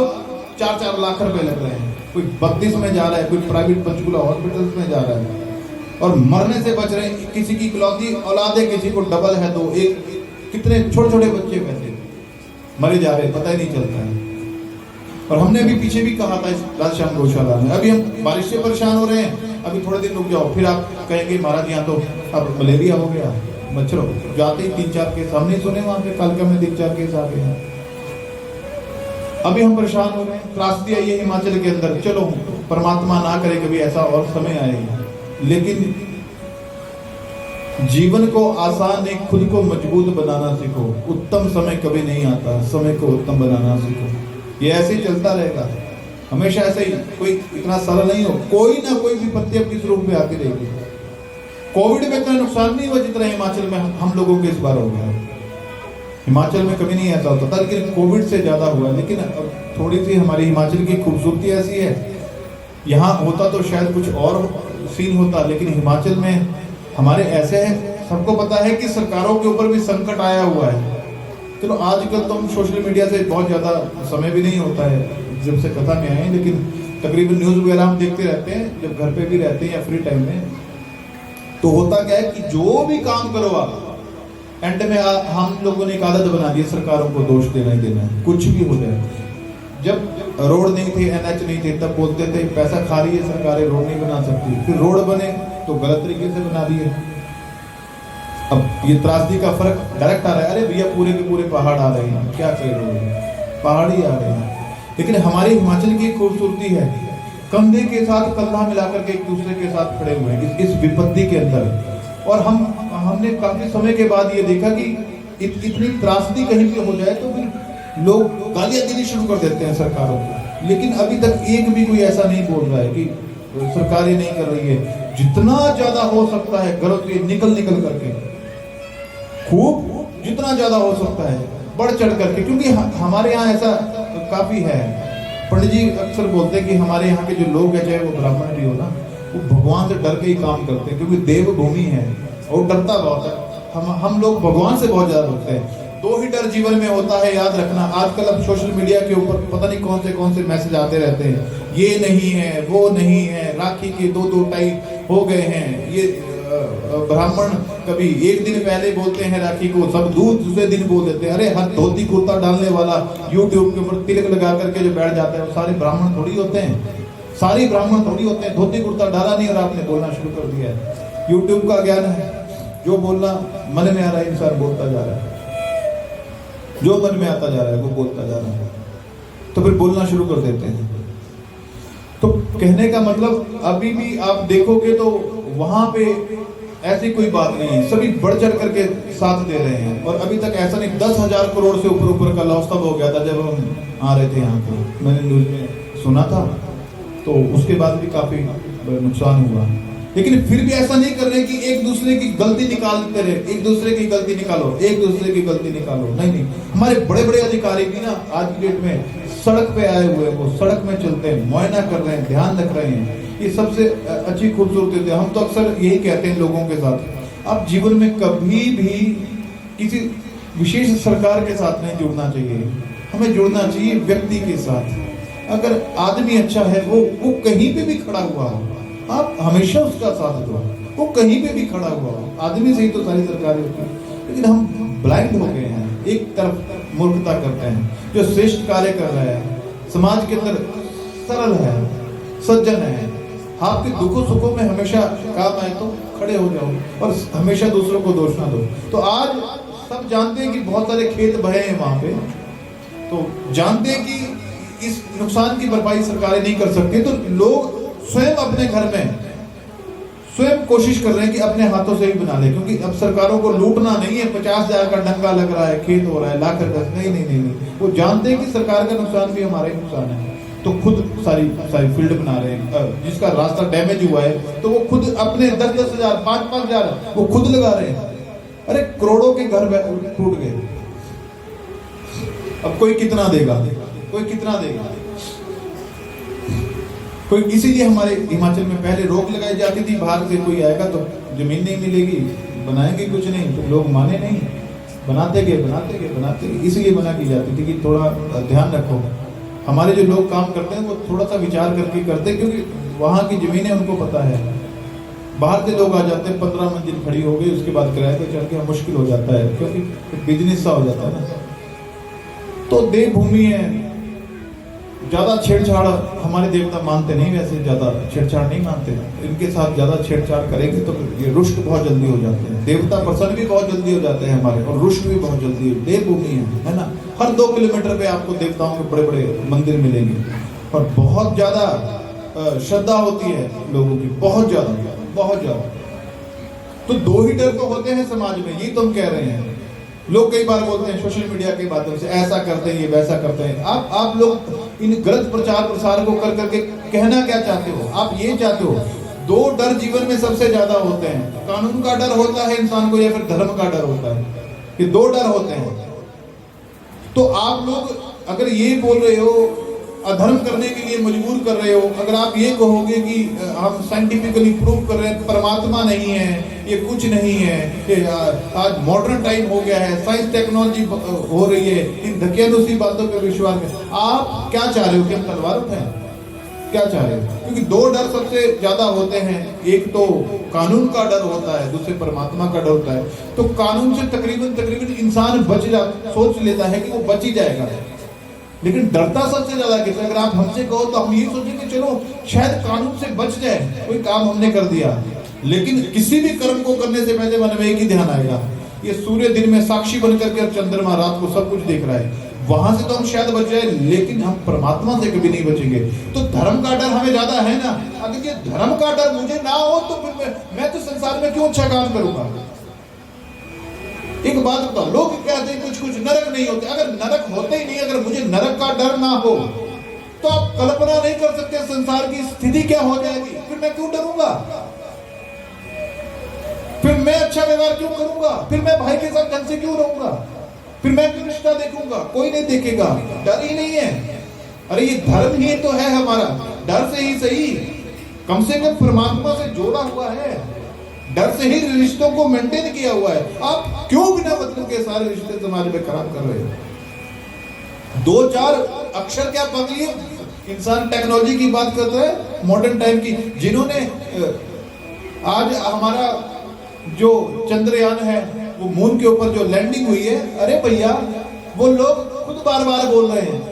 4-4 लाख रुपए लग रहे हैं। कोई 32 में जा रहा है, कोई प्राइवेट पंचकुला हॉस्पिटल्स में जा रहा है और मरने से बच रहे हैं। किसी की इकलौती औलाद है, किसी को डबल है, तो एक कितने छोटे छोटे बच्चे कैसे मरे जा रहे हैं, पता ही नहीं चलता है। और हमने भी पीछे भी कहा था इस राजश्याम गौशाला में, अभी हम बारिश से परेशान हो रहे हैं, अभी थोड़े दिन रुक जाओ, फिर आप कहेंगे महाराज यहाँ तो अब मलेरिया हो गया, मच्छरों जाते ही 3-4 केस हमने सुने वहां पे, कालका में 3-4 केस आ गए हैं। अभी हम परेशान हो रहे हैं, त्रासदी आई है हिमाचल के अंदर। चलो परमात्मा ना करे कभी ऐसा और समय आएगा, लेकिन जीवन को आसान नहीं, खुद को मजबूत बनाना सीखो। उत्तम समय कभी नहीं आता, समय को उत्तम बनाना सीखो। ये ऐसे ही चलता रहेगा हमेशा, ऐसे ही, कोई इतना सरल नहीं हो। कोई ना कोई विपत्ति अब किस रूप में आती रहेगी। कोविड में इतना नुकसान नहीं हुआ जितना हिमाचल में हम लोगों के इस बार हो गया। हिमाचल में कभी नहीं ऐसा होता था, लेकिन कोविड से ज्यादा हुआ। लेकिन अब थोड़ी सी हमारी हिमाचल की खूबसूरती ऐसी है, यहाँ होता तो शायद कुछ और सीन होता, लेकिन हिमाचल में हमारे ऐसे हैं, सबको पता है कि सरकारों के ऊपर भी संकट आया हुआ है। चलो आजकल तो हम सोशल मीडिया से बहुत ज्यादा समय भी नहीं होता है जब से कथा में आए, लेकिन तकरीबन न्यूज वगैरह हम देखते रहते हैं जब घर पे भी रहते हैं या फ्री टाइम में। तो होता क्या है कि जो भी काम करो आप, एंड में हम लोगों ने एक आदत बना दी सरकारों को दोष देना ही देना है, कुछ भी हो जाए। जब रोड नहीं थे, NH नहीं थे, तब बोलते थे पैसा खा रही है सरकारें, रोड नहीं बना सकती। फिर रोड बने तो गलत तरीके से बना दिए। अब ये त्रासदी का फर्क डायरेक्ट आ रहा है, अरे भैया पूरे के पूरे पहाड़ आ रहे हैं, क्या कर रहे हो, पहाड़ ही आ रहे हैं। लेकिन हमारी हिमाचल की खूबसूरती है, कंधे के साथ कंधा मिलाकर के एक दूसरे के साथ खड़े हुए हैं इस विपत्ति के अंदर। और हमने काफी समय के बाद ये देखा कि इतनी त्रासदी कहीं पे हो जाए तो फिर लोग गालियां देनी शुरू कर देते हैं सरकारों को। लेकिन अभी तक एक भी कोई ऐसा नहीं बोल रहा है कि सरकार ये नहीं कर रही है। जितना ज्यादा हो सकता है गलत ये निकल करके, खूब जितना ज्यादा हो सकता है बढ़ चढ़ करके, क्योंकि हमारे यहाँ ऐसा काफी है। पंडित जी अक्सर बोलते हैं कि हमारे यहाँ के जो लोग हैं, चाहे वो ब्राह्मण भी हो ना, वो भगवान से डर के ही काम करते हैं, क्योंकि देवभूमि है और डरता बहुत है। हम लोग भगवान से बहुत ज्यादा डरते हैं। 2 ही डर जीवन में होता है, याद रखना। आजकल अब सोशल मीडिया के ऊपर पता नहीं कौन से मैसेज आते रहते हैं, ये नहीं है, वो नहीं है, राखी के 2 टाइप हो गए हैं। ये ब्राह्मण कभी एक दिन पहले बोलते हैं राखी को, सब दूसरे दिन बोल देते हैं। अरे हर धोती कुर्ता डालने वाला यूट्यूब के ऊपर तिलक लगा करके जो बैठ जाता है, वो सारे ब्राह्मण थोड़ी होते हैं, सारे ब्राह्मण थोड़ी होते हैं। धोती कुर्ता डाला नहीं और आपने बोलना शुरू कर दिया है। यूट्यूब का ज्ञान है, जो बोलना मन में आ रहा है इंसान बोलता जा रहा है, जो मन में आता जा रहा है वो बोलता जा रहा है, तो फिर बोलना शुरू कर देते हैं। तो कहने का मतलब अभी भी आप देखोगे तो वहां पे ऐसी कोई बात नहीं है, सभी बढ़ चढ़ करके साथ दे रहे हैं। और अभी तक ऐसा नहीं, 10,000 करोड़ से ऊपर का लॉस तब हो गया था जब हम आ रहे थे यहाँ पे, मैंने न्यूज में सुना था। तो उसके बाद भी काफी नुकसान हुआ, लेकिन फिर भी ऐसा नहीं कर रहे कि एक दूसरे की गलती निकालते रहे, एक दूसरे की गलती निकालो, एक दूसरे की गलती निकालो। नहीं, हमारे बड़े बड़े अधिकारी भी ना आज की डेट में सड़क पे आए हुए हैं, वो सड़क में चलते हैं, मुआयना कर रहे हैं, ध्यान रख रहे हैं। ये सबसे अच्छी खूबसूरती है। हम तो अक्सर यही कहते हैं लोगों के साथ, आप जीवन में कभी भी किसी विशेष सरकार के साथ नहीं जुड़ना चाहिए, हमें जुड़ना चाहिए व्यक्ति के साथ। अगर आदमी अच्छा है, वो कहीं पे भी खड़ा हुआ हो, आप हमेशा उसका साथ दो, वो कहीं पे भी खड़ा हुआ हो। आदमी से ही तो सारी सरकारें होती है। लेकिन हम ब्लाइंड हो गए हैं, एक तरफ मूर्खता करते हैं। जो श्रेष्ठ कार्य कर रहा है, समाज के अंदर सरल है, सज्जन है, आपके दुखों सुखों में हमेशा काम आए तो खड़े हो जाओ और हमेशा दूसरों को दोष ना दो। तो आज सब जानते हैं कि बहुत सारे खेत बहे हैं वहां पे, तो जानते हैं कि इस नुकसान की भरपाई सरकारें नहीं कर सकती, तो लोग स्वयं अपने घर में स्वयं कोशिश कर रहे हैं कि अपने हाथों से ही बना ले। क्योंकि अब सरकारों को लूटना नहीं है, 50,000 का डंका लग रहा है, खेत हो रहा है, लाख रुपए, नहीं, वो जानते हैं कि सरकार का नुकसान भी हमारा ही नुकसान है। तो खुद सारी फील्ड बना रहे हैं। जिसका रास्ता डैमेज हुआ है तो वो खुद अपने 10,000 5,000 वो खुद लगा रहे हैं। अरे करोड़ों के घर टूट गए, अब कोई कितना देगा, कोई कितना देगा, कोई। इसीलिए हमारे हिमाचल में पहले रोक लगाई जाती थी, बाहर से कोई आएगा तो जमीन नहीं मिलेगी, बनाएंगे कुछ नहीं, तो लोग माने नहीं, बनाते गए, इसीलिए मना की जाती थी कि थोड़ा ध्यान रखो। हमारे जो लोग काम करते हैं वो थोड़ा सा विचार करके करते हैं, क्योंकि वहाँ की जमीनें उनको पता है। बाहर से लोग आ जाते हैं, 15 मंजिल खड़ी हो गई, उसके बाद किराए पे चढ़ के मुश्किल हो जाता है, क्योंकि बिजनेस सा हो जाता है ना। तो देवभूमि है, ज्यादा छेड़छाड़ हमारे देवता मानते नहीं, वैसे ज्यादा छेड़छाड़ नहीं मानते। इनके साथ ज्यादा छेड़छाड़ करेंगे तो ये रुष्ट बहुत जल्दी हो जाते हैं, देवता प्रसन्न भी बहुत जल्दी हो जाते हैं हमारे, और रुष्ट भी बहुत जल्दी। देवभूमि है ना, हर 2 किलोमीटर पे आपको देवताओं के बड़े बड़े मंदिर मिलेंगे, और बहुत ज्यादा श्रद्धा होती है लोगों की, बहुत ज्यादा, बहुत ज्यादा। तो 2 ही डर तो होते हैं समाज में, ये तुम कह रहे हैं। लोग कई बार बोलते हैं सोशल मीडिया के माध्यम से, ऐसा करते हैं, ये वैसा करते हैं। आप लोग इन गलत प्रचार प्रसार को कर करके कहना क्या चाहते हो? आप ये चाहते हो, 2 डर जीवन में सबसे ज्यादा होते हैं, कानून का डर होता है इंसान को, या फिर धर्म का डर होता है। ये 2 डर होते हैं। तो आप लोग अगर ये बोल रहे हो, अधर्म करने के लिए मजबूर कर रहे हो, अगर आप ये कहोगे कि हम साइंटिफिकली प्रूव कर रहे हैं परमात्मा नहीं है, ये कुछ नहीं है, ये आज मॉडर्न टाइम हो गया है, साइंस टेक्नोलॉजी हो रही है, इन धकियानुसी बातों पर विश्वास में आप क्या चाह रहे हो कि हम तलवार उठाएं? क्या चाह रहे हो? क्योंकि 2 डर सबसे ज्यादा होते हैं, एक तो कानून का डर होता है, दूसरे परमात्मा का डर होता है। तो कानून से तकरीबन इंसान सोच लेता है कि वो बच ही जाएगा, लेकिन डरता सबसे ज्यादा किससे? अगर आप हमसे कहो तो हम ये सोचेंगे चलो शायद कानून से बच जाए, कोई काम हमने कर दिया। लेकिन किसी भी कर्म को करने से पहले मन में एक ही ध्यान आएगा, ये सूर्य दिन में साक्षी बनकर के, चंद्रमा रात को सब कुछ देख रहा है, वहां से तो हम शायद बच जाए, लेकिन हम परमात्मा से कभी नहीं बचेंगे। तो धर्म का डर हमें ज्यादा है ना। अगर ये धर्म का डर मुझे ना हो तो फिर मैं तो संसार में क्यों अच्छा काम करूंगा? एक बात बताओ, लोग कहते हैं कुछ नरक नहीं होते। अगर नरक होते ही नहीं, अगर मुझे नरक का डर ना हो तो आप कल्पना नहीं कर सकते संसार की स्थिति क्या हो जाएगी। फिर मैं क्यों डरूंगा? फिर मैं अच्छा व्यवहार क्यों करूंगा? फिर मैं भाई के साथ ढंग से क्यों रहूंगा? फिर मैं क्यों रिश्ता देखूंगा? कोई नहीं देखेगा, डर ही नहीं है। अरे ये धर्म ही तो है हमारा, डर से ही सही, कम से कम परमात्मा से जोड़ा हुआ है, डर से ही रिश्तों को मेंटेन किया हुआ है। आप क्यों बिना मतलब के सारे रिश्ते समाज में खराब कर रहे हो? 2-4 अक्षर क्या पगली, इंसान टेक्नोलॉजी की बात करता है, मॉडर्न टाइम की। जिन्होंने आज हमारा जो चंद्रयान है, वो मून के ऊपर जो लैंडिंग हुई है, अरे भैया वो लोग खुद बार बार बोल रहे हैं,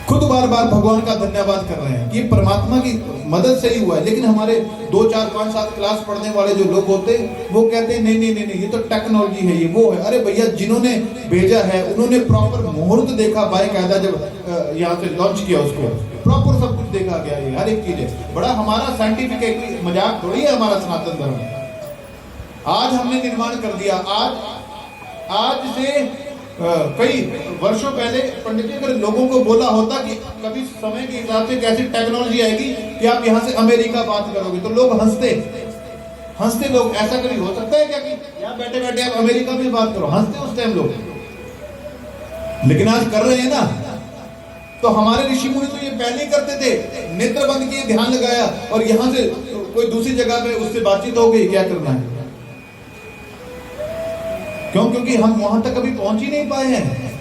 खुद बार बार भगवान का धन्यवाद कर रहे हैं, ये परमात्मा की मदद से ही हुआ है। लेकिन हमारे 2, 4, 5, 7 क्लास पढ़ने वाले जो लोग होते हैं, वो कहते हैं नहीं ये तो टेक्नोलॉजी है, ये वो है। अरे भैया जिन्होंने भेजा है उन्होंने प्रॉपर मुहूर्त देखा, बाकायदा जब यहाँ से लॉन्च किया उसको प्रॉपर सब कुछ देखा गया, ये हर एक चीज है। बड़ा हमारा साइंटिफिक मजाक थोड़ी है हमारा सनातन धर्म। आज हमने निर्माण कर दिया, आज से कई वर्षों पहले पंडित जी अगर लोगों को बोला होता कि कभी समय के हिसाब से कैसी टेक्नोलॉजी आएगी कि आप यहाँ से अमेरिका बात करोगे, तो लोग हंसते लोग। ऐसा कभी हो सकता है क्या कि यहाँ बैठे बैठे आप अमेरिका में बात करो? हंसते उस टाइम लोग, लेकिन आज कर रहे हैं ना। तो हमारे ऋषि मुनि तो ये पहले ही करते थे, नेत्र बंद किए, ध्यान लगाया, और यहाँ से कोई दूसरी जगह पे उससे बातचीत हो गई, क्या करना है? क्यों? क्योंकि हम वहां तक अभी पहुंच ही नहीं पाए हैं,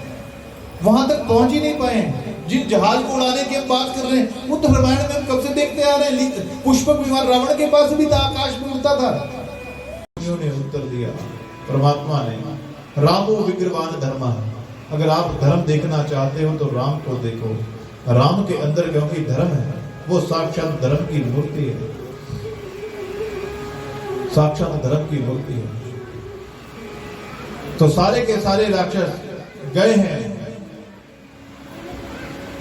वहां तक पहुंच ही नहीं पाए हैं। जिस जहाज को उड़ाने की हम बात कर रहे हैं, वो तो रामायण में हम कब से देखते आ रहे हैं। पुष्पक विमान रावण के पास भी था, आकाश में उड़ता था। उन्होंने उत्तर दिया परमात्मा ने, रामो विग्रवान धर्मा। अगर आप धर्म देखना चाहते हो तो राम को देखो, राम के अंदर क्योंकि धर्म है, वो साक्षात धर्म की मूर्ति है, साक्षात धर्म की मूर्ति है। तो सारे के सारे राक्षस गए हैं,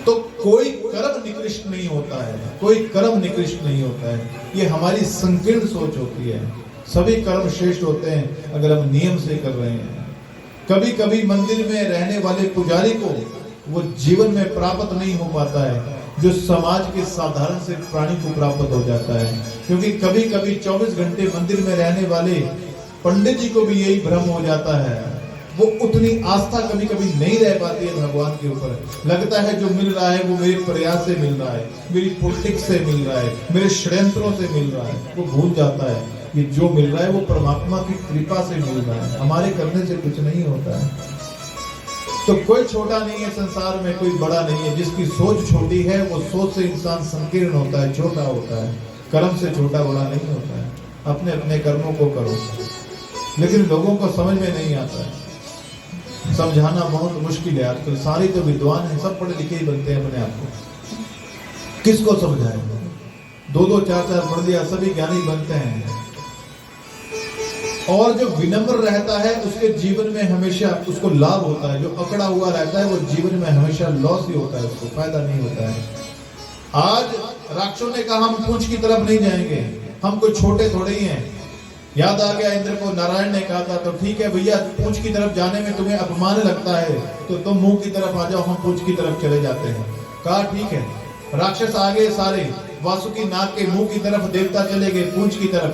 तो कोई कर्म निकृष्ट नहीं होता है, कोई कर्म निकृष्ट नहीं होता है। ये हमारी संकीर्ण सोच होती है। सभी कर्म श्रेष्ठ होते हैं अगर हम नियम से कर रहे हैं। कभी कभी मंदिर में रहने वाले पुजारी को वो जीवन में प्राप्त नहीं हो पाता है जो समाज के साधारण से प्राणी को प्राप्त हो जाता है। क्योंकि कभी कभी 24 घंटे मंदिर में रहने वाले पंडित जी को भी यही भ्रम हो जाता है, वो उतनी आस्था कभी कभी नहीं रह पाती है भगवान के ऊपर। लगता है जो मिल रहा है वो मेरे प्रयास से मिल रहा है, मेरी पॉलिटिक्स से मिल रहा है, मेरे षड्यंत्रों से मिल रहा है। वो भूल जाता है कि जो मिल रहा है वो परमात्मा की कृपा से मिल रहा है, हमारे करने से कुछ नहीं होता है। तो कोई छोटा नहीं है संसार में, कोई बड़ा नहीं है। जिसकी सोच छोटी है वो सोच से इंसान संकीर्ण होता है, छोटा होता है। कर्म से छोटा बड़ा नहीं होता है। अपने अपने कर्मों को करो, लेकिन लोगों को समझ में नहीं आता है। समझाना बहुत मुश्किल है आजकल। सारे तो विद्वान हैं, सब पढ़े लिखे ही बनते हैं अपने आप को, किसको समझाए? दो दो चार चार पढ़ लिया सभी ज्ञानी बनते हैं। और जो विनम्र रहता है उसके जीवन में हमेशा उसको लाभ होता है। जो अकड़ा हुआ रहता है वो जीवन में हमेशा लॉस ही होता है, उसको फायदा नहीं होता है। आज राक्षसों ने कहा हम पूंछ की तरफ नहीं जाएंगे, हम कोई छोटे थोड़े ही हैं। याद आ गया इंद्र को, नारायण ने कहा था तो ठीक है भैया, पूंछ की तरफ जाने में तुम्हें अपमान लगता है तो तुम मुंह की तरफ आ जाओ, हम पूंछ की तरफ चले जाते हैं। कहा ठीक है। राक्षस आगे सारे वासुकी नाग के मुंह की तरफ, देवता चले गए पूंछ की तरफ,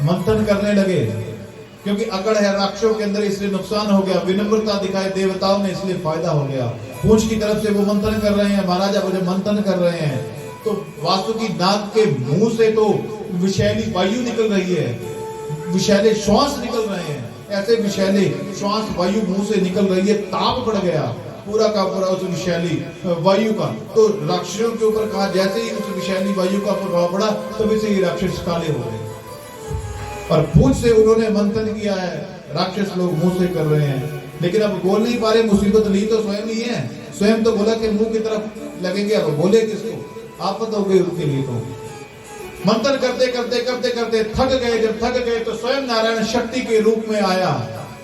मंथन करने लगे। क्योंकि अकड़ है राक्षसों के अंदर, इसलिए नुकसान हो गया। विनम्रता दिखाई देवताओं ने, इसलिए फायदा हो गया। पूंछ की तरफ से वो मंथन कर रहे हैं, महाराजा मुझे मंथन कर रहे हैं, तो वासुकी नाग के मुंह से तो विषैली वायु निकल रही है, विषैले श्वास निकल रहे हैं। ऐसे विषैले श्वास वायु मुंह से निकल रही है, ताप बढ़ गया पूरा का पूरा उस विषैली वायु का। तो राक्षसों के ऊपर कहा, जैसे ही उस विषैली वायु का प्रभाव पड़ा तभी से ही राक्षस काले हो गए। और पूंछ से उन्होंने मंथन किया है, राक्षस लोग मुंह से कर रहे हैं, लेकिन अब बोल नहीं पा रहे। मुसीबत ली तो स्वयं ही है। स्वयं तो बोला कि मुंह की तरफ लगेंगे, अब बोले किसको? आप बताओगे उनके लिए। तो मंथन करते करते करते करते थक गए। जब थक गए तो स्वयं नारायण शक्ति के रूप में आया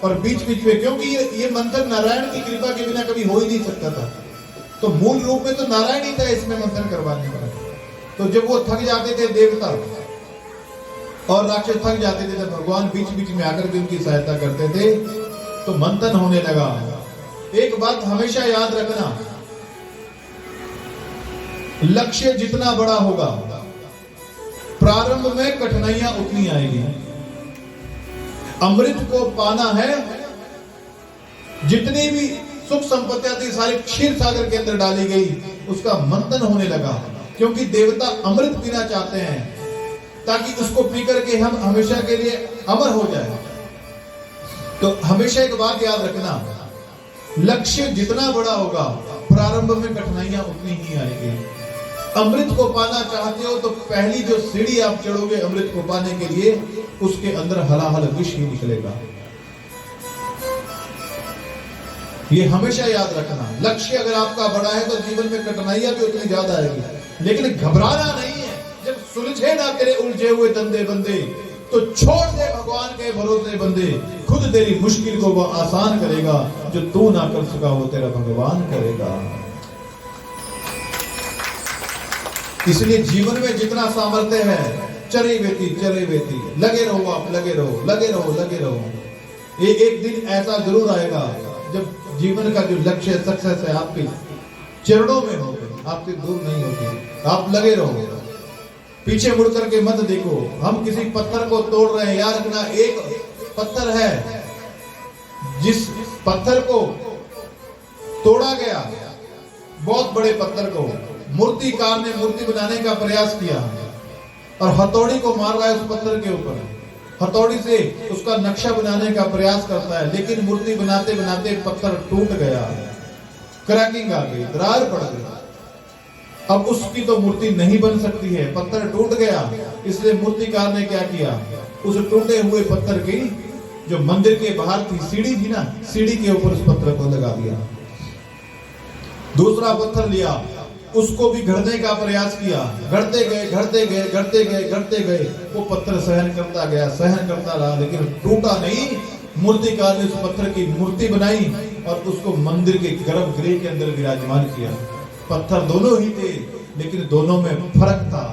और बीच बीच में, क्योंकि ये मंथन नारायण की कृपा के बिना कभी हो ही नहीं सकता था, तो मूल रूप में तो नारायण ही था इसमें मंथन करवाने वाला। तो जब वो थक जाते थे देवता और राक्षस थक जाते थे, जब भगवान बीच बीच में आकर के उनकी सहायता करते थे तो मंथन होने लगा। एक बात हमेशा याद रखना, लक्ष्य जितना बड़ा होगा प्रारंभ में कठिनाइयां उतनी आएगी। अमृत को पाना है, जितनी भी सुख संपत्तियां थी सारी क्षीर सागर के अंदर डाली गई, उसका मंथन होने लगा। क्योंकि देवता अमृत पीना चाहते हैं ताकि उसको पी करके हम हमेशा के लिए अमर हो जाए। तो हमेशा एक बात याद रखना, लक्ष्य जितना बड़ा होगा प्रारंभ में कठिनाइयां उतनी ही आएगी। अमृत को पाना चाहते हो तो पहली जो सीढ़ी आप चढ़ोगे अमृत को पाने के लिए, उसके अंदर हलाहल विष ही निकलेगा। ये हमेशा याद रखना। लक्ष्य अगर आपका बड़ा है तो जीवन में कठिनाइयां भी उतनी ज्यादा आएगी, लेकिन घबराना नहीं है। जब सुलझे ना तेरे उलझे हुए धंधे बंदे, तो छोड़ दे भगवान के भरोसे बंदे। खुद तेरी मुश्किल को वो आसान करेगा, जो तू ना कर सका वो तेरा भगवान करेगा। इसलिए जीवन में जितना सामर्थ्य है, चरे बेती लगे रहो, आप लगे रहो। एक दिन ऐसा जरूर आएगा जब जीवन का जो लक्ष्य सक्सेस है आपके चरणों में होगा, आपसे दूर नहीं होगी। आप लगे रहो, पीछे मुड़ करके मत देखो। हम किसी पत्थर को तोड़ रहे हैं, याद रखना एक पत्थर है, जिस पत्थर को तोड़ा गया, बहुत बड़े पत्थर को मूर्तिकार ने मूर्ति बनाने का प्रयास किया और हथौड़ी को मार रहा है उस पत्थर के ऊपर, हथौड़ी से उसका नक्शा बनाने का प्रयास करता है, लेकिन मूर्ति बनाते बनाते पत्थर टूट गया, क्रैकिंग आ गई, दरार पड़ गई। अब उसकी तो मूर्ति नहीं बन सकती है, पत्थर टूट गया। इसलिए मूर्तिकार ने क्या किया, उस टूटे हुए पत्थर की जो मंदिर के बाहर थी सीढ़ी थी ना, सीढ़ी के ऊपर उस पत्थर को लगा दिया। दूसरा पत्थर लिया, उसको भी घड़ने का प्रयास किया, घड़ते गए, वो पत्थर सहन करता रहा, लेकिन टूटा नहीं। मूर्तिकार ने उस पत्थर की मूर्ति बनाई और उसको मंदिर के गर्भगृह के अंदर विराजमान किया। पत्थर दोनों ही थे, लेकिन दोनों में फर्क था।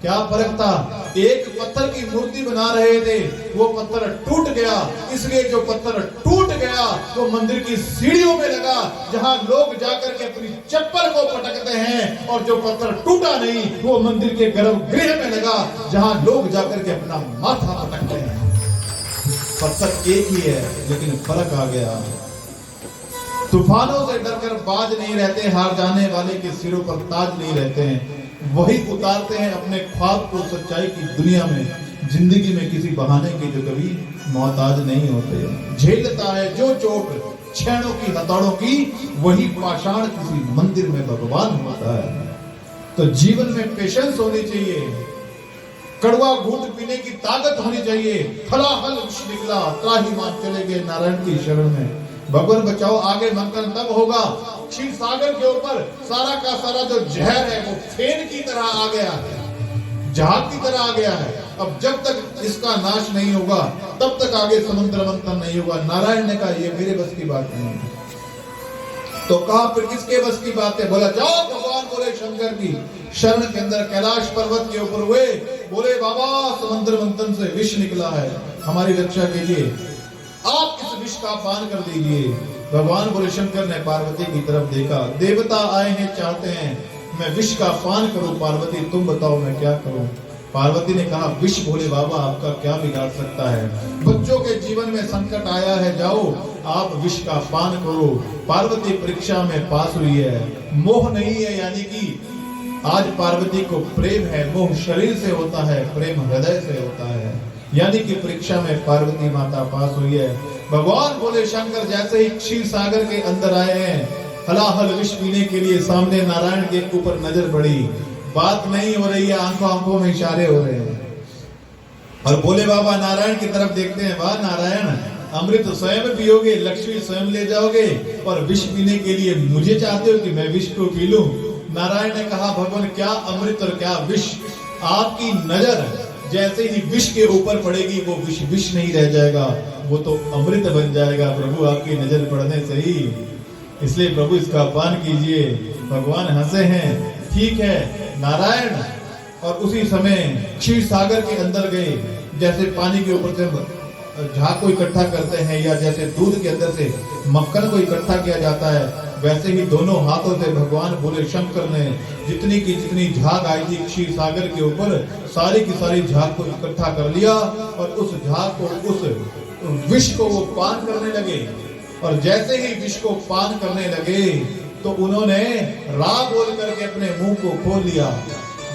क्या फर्क था? एक पत्थर की मूर्ति बना रहे थे, वो पत्थर टूट गया, इसलिए जो पत्थर टूट गया वो मंदिर की सीढ़ियों में लगा, जहां लोग जाकर के अपनी चप्पल को पटकते हैं, और जो पत्थर टूटा नहीं वो मंदिर के गर्भगृह में लगा, जहां लोग जाकर के अपना माथा पटकते हैं। पत्थर एक ही है, लेकिन फर्क आ गया। तूफानों से डरकर बाज नहीं रहते, हार जाने वाले के सिरों पर ताज नहीं रहते हैं। वही उतारते हैं अपने ख्वाब को सच्चाई की दुनिया में, जिंदगी में किसी बहाने के जो कभी मोहताज नहीं होते। झेलता है जो चोट छेड़ों की, हथौड़ों की, वही पाषाण किसी मंदिर में भगवान होता है। तो जीवन में पेशेंस होनी चाहिए, कड़वा घूंट पीने की ताकत होनी चाहिए। हलाहल विष निकला, त्राहिमाम चले गए नारायण की शरण में। भगवान बचाओ, आगे मंथन तब होगा। क्षीर सागर के ऊपर सारा का सारा जो जहर है वो फेन की तरह आ गया है, जहाज की तरह आ गया है। अब जब तक इसका नाश नहीं होगा तब तक आगे समुद्र मंथन नहीं होगा। नारायण ने कहा ये मेरे बस की बात नहीं है। तो कहा फिर किसके बस की बात है? बोला जाओ भगवान बोले शंकर की शरण के अंदर कैलाश पर्वत के ऊपर हुए, बोले बाबा समुद्र मंथन से विष निकला है, हमारी रक्षा कीजिए, आप इस विष का पान कर दीजिए। भगवान बोले शंकर ने पार्वती की तरफ देखा, देवता आए हैं, चाहते हैं मैं विष का पान करूं, पार्वती तुम बताओ मैं क्या करूं? पार्वती ने कहा विष भोले बाबा आपका क्या बिगाड़ सकता है, बच्चों के जीवन में संकट आया है, जाओ आप विष का पान करो। पार्वती परीक्षा में पास हुई है, मोह नहीं है, यानी कि आज पार्वती को प्रेम है। मोह शरीर से होता है, प्रेम हृदय से होता है, यानी कि परीक्षा में पार्वती माता पास हुई है। भगवान बोले शंकर जैसे ही क्षीर सागर के अंदर आए हैं, हलाहल विष पीने के लिए सामने नारायण के ऊपर नजर पड़ी, बात नहीं हो रही है, आंखों आंखों में इशारे हो रहे हैं। और बोले बाबा नारायण की तरफ देखते हैं, वाह नारायण अमृत स्वयं पियोगे, लक्ष्मी स्वयं ले जाओगे और विष पीने के लिए मुझे चाहते हो कि मैं विष को पी लूं? नारायण ने कहा भगवान क्या अमृत और क्या विष, आपकी नजर जैसे ही विष के ऊपर पड़ेगी वो विष विष नहीं रह जाएगा, वो तो अमृत बन जाएगा प्रभु आपकी नजर पड़ने से ही, इसलिए प्रभु इसका पान कीजिए। भगवान हंसे हैं, ठीक है नारायण। और उसी समय क्षीर सागर के अंदर गए, जैसे पानी के ऊपर से झाग को इकट्ठा करते हैं या जैसे दूध के अंदर से मक्खन को इकट्ठा किया जाता है, वैसे ही दोनों हाथों से भगवान बोले शंकर ने जितनी की जितनी झाग आई थी क्षीर सागर के ऊपर, सारी की सारी झाग को इकट्ठा कर लिया और उस झाग को, उस विष को वो पान करने लगे। और जैसे ही विष को पान करने लगे तो उन्होंने रा बोल करके अपने मुंह को खोल लिया।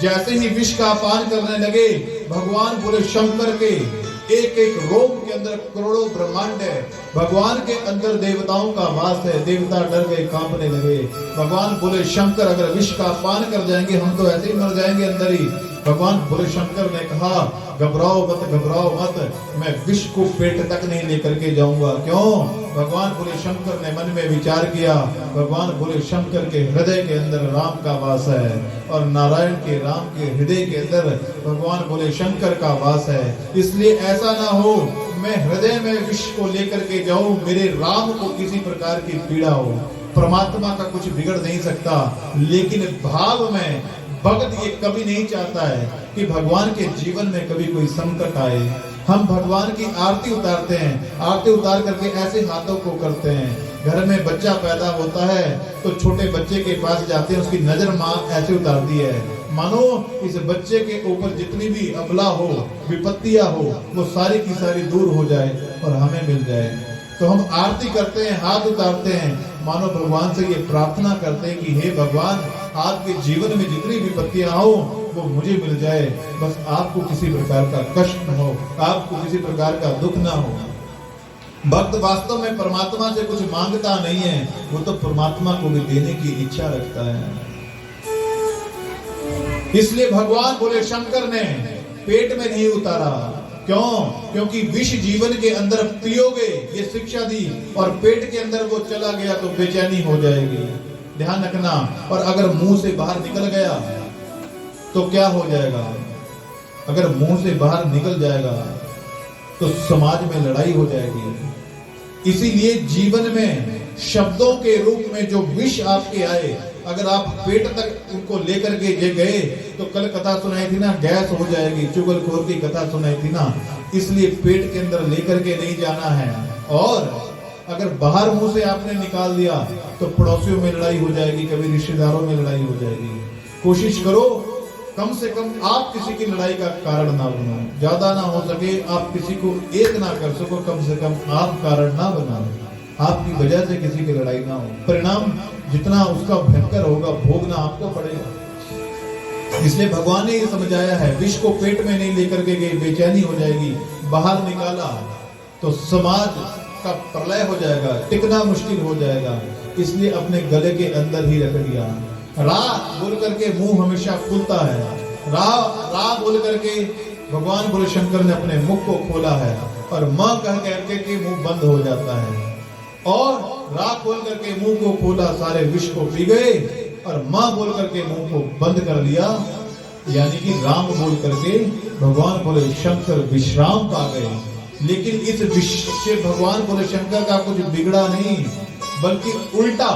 जैसे ही विष का पान करने लगे, भगवान बोले शंकर के एक एक रोम के अंदर करोड़ों ब्रह्मांड है, भगवान के अंदर देवताओं का वास है। देवता डर गए, कांपने लगे। भगवान बोले शंकर अगर विष का पान कर जाएंगे हम तो ऐसे ही मर जाएंगे अंदर ही। भगवान बोले शंकर ने कहा घबराओ मत, मैं विष को पेट तक नहीं लेकर के जाऊंगा। क्यों? भगवान बोले शंकर ने मन में विचार किया, भगवान बोले शंकर के हृदय के अंदर राम का वास है और नारायण के राम के हृदय के अंदर भगवान बोले शंकर का वास है। इसलिए ऐसा ना हो मैं हृदय में विष को लेकर के जाऊं, मेरे राम को किसी प्रकार की पीड़ा हो। परमात्मा का कुछ बिगड़ नहीं सकता, लेकिन भाव में भक्त ये कभी नहीं चाहता है कि भगवान के जीवन में कभी कोई संकट आए। हम भगवान की आरती उतारते हैं, आरती उतार करके ऐसे हाथों को करते हैं। घर में बच्चा पैदा होता है तो छोटे बच्चे के पास जाते हैं, उसकी नजर माँ ऐसे उतारती है मानो इस बच्चे के ऊपर जितनी भी अबला हो, विपत्तियां हो, वो सारी की सारी दूर हो जाए और हमें मिल जाए। तो हम आरती करते हैं, हाथ उतारते हैं, मानो भगवान से ये प्रार्थना करते हैं कि हे भगवान आपके जीवन में जितनी विपत्तियां हो वो मुझे मिल जाए, बस आपको किसी प्रकार का कष्ट न हो, आपको किसी प्रकार का दुख ना हो। भक्त वास्तव में परमात्मा से कुछ मांगता नहीं है, वो तो परमात्मा को भी देने की इच्छा रखता है। इसलिए भगवान बोले शंकर ने पेट में नहीं उतारा। क्यों? क्योंकि विष जीवन के अंदर पियोगे, ये शिक्षा दी, और पेट के अंदर वो चला गया तो बेचैनी हो जाएगी, ध्यान रखना। और अगर मुंह से बाहर निकल गया तो क्या हो जाएगा? अगर मुंह से बाहर निकल जाएगा तो समाज में लड़ाई हो जाएगी। इसीलिए जीवन में शब्दों के रूप में जो विष आपके आए, अगर आप पेट तक उनको लेकर के गए तो कल कथा सुनाई थी ना, गैस हो जाएगी, चुगलखोर की कथा सुनाई थी ना। इसलिए पेट के अंदर लेकर के नहीं जाना है। और अगर बाहर मुंह से आपने निकाल दिया तो पड़ोसियों में लड़ाई हो जाएगी, कभी रिश्तेदारों में लड़ाई हो जाएगी। कोशिश करो कम से कम आप किसी की लड़ाई का कारण ना बनो, ज्यादा ना हो सके आप किसी को एक ना कर सको, कम से कम आप कारण ना बनाओ, आपकी वजह से किसी की लड़ाई ना हो। परिणाम जितना उसका भयंकर होगा भोगना आपको पड़ेगा। इसलिए भगवान ने ये समझाया है, विष को पेट में नहीं लेकर के गए, बेचैनी हो जाएगी। बाहर निकाला तो समाज का प्रलय हो जाएगा, टिकना मुश्किल हो जाएगा, इसलिए अपने गले के अंदर ही रख दिया। रा बोल करके मुंह हमेशा खुलता है, रा बोल करके भगवान भोले शंकर ने अपने मुख को खोला है, और मां कह करके कि मुंह बंद हो जाता है, और रा खोल करके मुंह को खोला, सारे विष को पी गए, और मां बोल करके मुंह को बंद कर लिया, यानी कि राम बोल करके भगवान भोले शंकर विश्राम पा गए। लेकिन इस विष से भगवान भोले शंकर का कुछ बिगड़ा नहीं, बल्कि उल्टा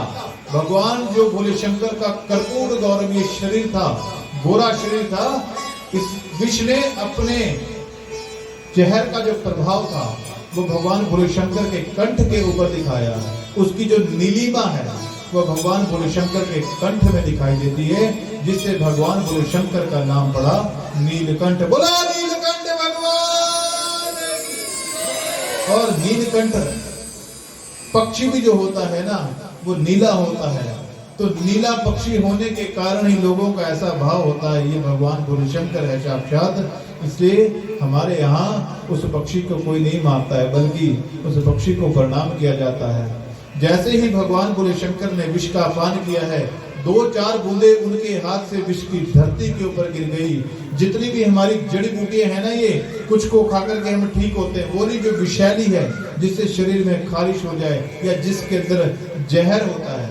भगवान जो भोले शंकर का कर्पूर गौरवीय शरीर था, गोरा शरीर था, इस विष ने अपने जहर का जो प्रभाव था वो भगवान भोले शंकर के कंठ के ऊपर दिखाया। उसकी जो नीलिमा है वह भगवान भोले शंकर के कंठ में दिखाई देती है, जिससे भगवान भोले शंकर का नाम पड़ा नीलकंठ। बोला नीलकंठ भगवान। और नीलकंठ पक्षी भी जो होता है ना वो नीला होता है, तो नीला पक्षी होने के कारण ही लोगों का ऐसा भाव होता है ये भगवान भोले शंकर है साक्षात। इसलिए हमारे यहाँ उस पक्षी को कोई नहीं मारता है, बल्कि उस पक्षी को प्रणाम किया जाता है। जैसे ही भगवान भोले शंकर ने विष का पान किया है, 2-4 बूंदे उनके हाथ से विष की धरती के ऊपर गिर गई। जितनी भी हमारी जड़ी बूटियां हैं ना, ये कुछ को खाकर के हम ठीक होते हैं, वो नहीं जो विषैली है जिससे शरीर में खारिश हो जाए, या जिसके अंदर जहर होता है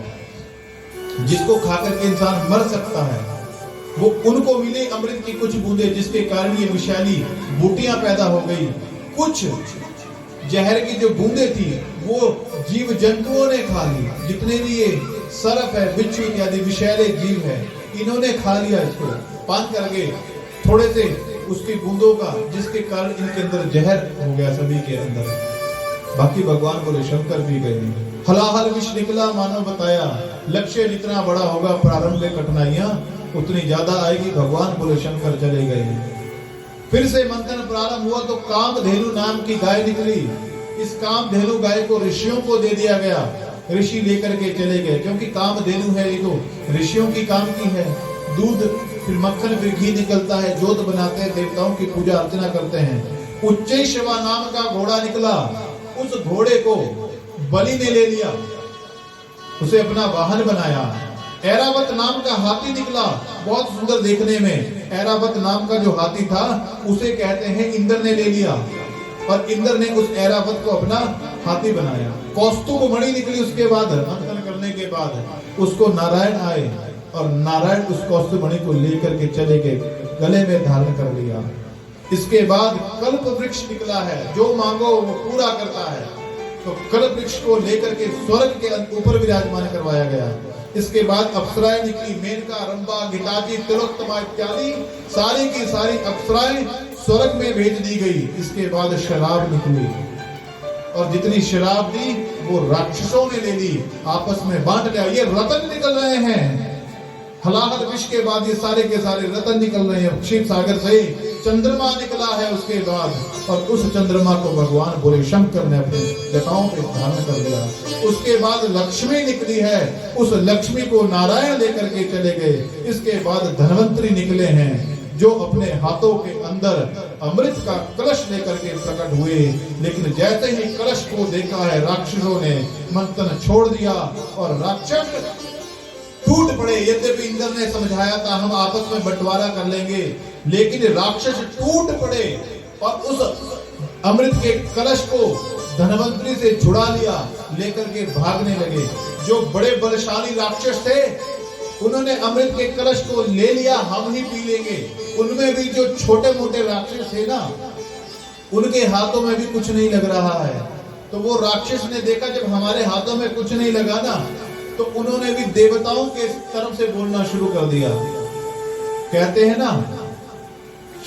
जिसको खाकर के इंसान मर सकता है, वो उनको मिले अमृत की कुछ बूंदे, जिसके कारण ये विषैली बूटियां पैदा हो गई। कुछ जहर की जो बूंदे थी वो जीव जंतुओं ने खा ली, जितने भी ये सर्प है, बिच्छू इत्यादि विषैले जीव है, इन्होंने खा लिया इसको पान करके थोड़े से उसकी बूंदों का, जिसके कारण इनके अंदर जहर हो गया सभी के अंदर। बाकी भगवान बोले शंकर भी गए, हलाहल विष निकला, मानो बताया लक्ष्य जितना बड़ा होगा प्रारंभ में कठिनाइयां उतनी ज्यादा आएगी। भगवान बोले शंकर चले गए। फिर से मंथन प्रारंभ हुआ तो कामधेनु नाम की गाय निकली। इस कामधेनु गाय को ऋषियों को दे दिया गया, ऋषि लेकर के चले गए, क्योंकि कामधेनु है ये तो ऋषियों की काम की है। दूध फिर मक्खन फिर घी निकलता है, जोत बनाते हैं, देवताओं की पूजा अर्चना करते हैं। उच्चैश्रवा नाम का घोड़ा निकला, उस घोड़े को बलि ने ले लिया, उसे अपना वाहन बनाया। ऐरावत नाम का हाथी निकला, बहुत सुंदर देखने में। ऐरावत नाम का जो हाथी था उसे कहते हैं इंद्र ने ले लिया, और इंद्र ने उस ऐरावत को अपना हाथी बनाया। कौस्तुभ मणि निकली, उसके बाद मंथन करने के बाद उसको नारायण आए, और नारायण उस कौस्तुभ मणि को लेकर के चले गए, गले में धारण कर लिया। इसके बाद कल्प वृक्ष निकला है, जो मांगो वो पूरा करता है, तो कल्प वृक्ष को लेकर के स्वर्ग के ऊपर विराजमान करवाया गया। इसके बाद अप्सराएं निकली, मेनका, रंभा, घिताजी, तिलोत्तमा इत्यादि सारी की सारी अप्सराएं स्वर्ग में भेज दी गई। इसके बाद शराब निकली, और जितनी शराब दी वो राक्षसों ने ले ली, आपस में बांट लिया। ये रतन निकल रहे हैं, हलाहल विष के बाद ये सारे के सारे रतन निकल रहे हैं। क्षीर सागर से चंद्रमा निकला है उसके बाद, और उस चंद्रमा को भगवान भोले शंकर ने अपने जटाओं पे धारण कर लिया। उसके बाद लक्ष्मी निकली है, उस लक्ष्मी को नारायण लेकर के चले गए। इसके बाद धनवंतरी निकले हैं, जो अपने हाथों के अंदर अमृत का कलश लेकर के प्रकट हुए। लेकिन जैसे ही कलश को देखा है, राक्षसों ने मंथन छोड़ दिया और राक्षस टूट पड़े। यद्यपि इंद्र ने समझाया था हम आपस में बंटवारा कर लेंगे, लेकिन राक्षस टूट पड़े और उस अमृत के कलश को धनवंतरी से छुड़ा लिया, लेकर के भागने लगे। जो बड़े बलशाली राक्षस थे उन्होंने अमृत के कलश को ले लिया, हम ही पी लेंगे। उनमें भी जो छोटे मोटे राक्षस थे ना, उनके हाथों में भी कुछ नहीं लग रहा है। तो वो राक्षस ने देखा जब हमारे हाथों में कुछ नहीं लगा ना, तो उन्होंने भी देवताओं के तरफ से बोलना शुरू कर दिया। कहते हैं ना,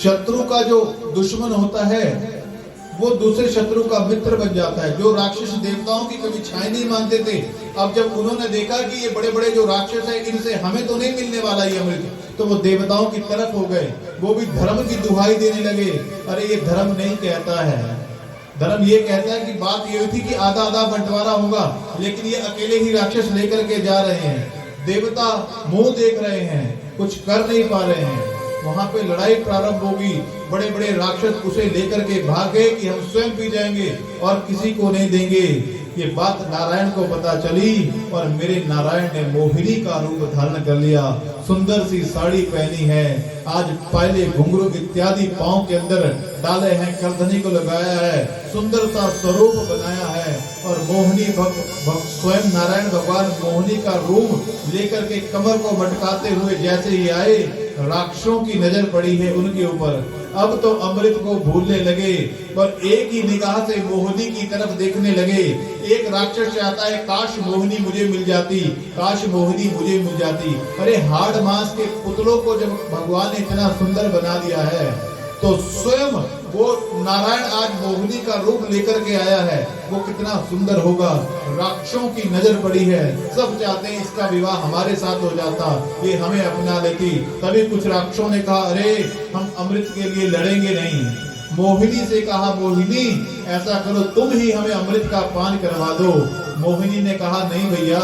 शत्रु का जो दुश्मन होता है वो दूसरे शत्रु का मित्र बन जाता है। जो राक्षस देवताओं की कभी छाई नहीं मानते थे, अब जब उन्होंने देखा कि ये बड़े बड़े जो राक्षस हैं, इनसे हमें तो नहीं मिलने वाला ये अमृत, तो वो देवताओं की तरफ हो गए। वो भी धर्म की दुहाई देने लगे। अरे ये धर्म नहीं कहता है, धर्म ये कहता है कि बात ये थी कि आधा आधा बंटवारा होगा, लेकिन ये अकेले ही राक्षस लेकर के जा रहे हैं। देवता मुंह देख रहे हैं, कुछ कर नहीं पा रहे हैं। वहां पे लड़ाई प्रारंभ होगी। बड़े बड़े राक्षस उसे लेकर के भागे कि हम स्वयं पी जाएंगे और किसी को नहीं देंगे। ये बात नारायण को पता चली और मेरे नारायण ने मोहिनी का रूप धारण कर लिया। सुंदर सी साड़ी पहनी है, आज पहले घुंघरू इत्यादि पांव के अंदर डाले हैं, करधनी को लगाया है, सुंदर सा स्वरूप बनाया है और मोहिनी स्वयं नारायण भगवान मोहिनी का रूप लेकर के कमर को मटकाते हुए जैसे ही आए, राक्षसों की नजर पड़ी है उनके ऊपर। अब तो अमृत को भूलने लगे और एक ही निगाह से मोहिनी की तरफ देखने लगे। एक राक्षस चाहता है काश मोहिनी मुझे मिल जाती, काश मोहिनी मुझे मिल जाती। अरे हाड़ मांस के पुतलों को जब भगवान ने इतना सुंदर बना दिया है तो स्वयं वो नारायण आज मोहिनी का रूप लेकर के आया है, वो कितना सुंदर होगा। राक्षसों की नजर पड़ी है, सब चाहते हैं इसका विवाह हमारे साथ हो जाता, ये हमें अपना लेती। तभी कुछ राक्षसों ने कहा अरे हम अमृत के लिए लड़ेंगे नहीं। मोहिनी से कहा मोहिनी ऐसा करो तुम ही हमें अमृत का पान करवा दो। मोहिनी ने कहा नहीं भैया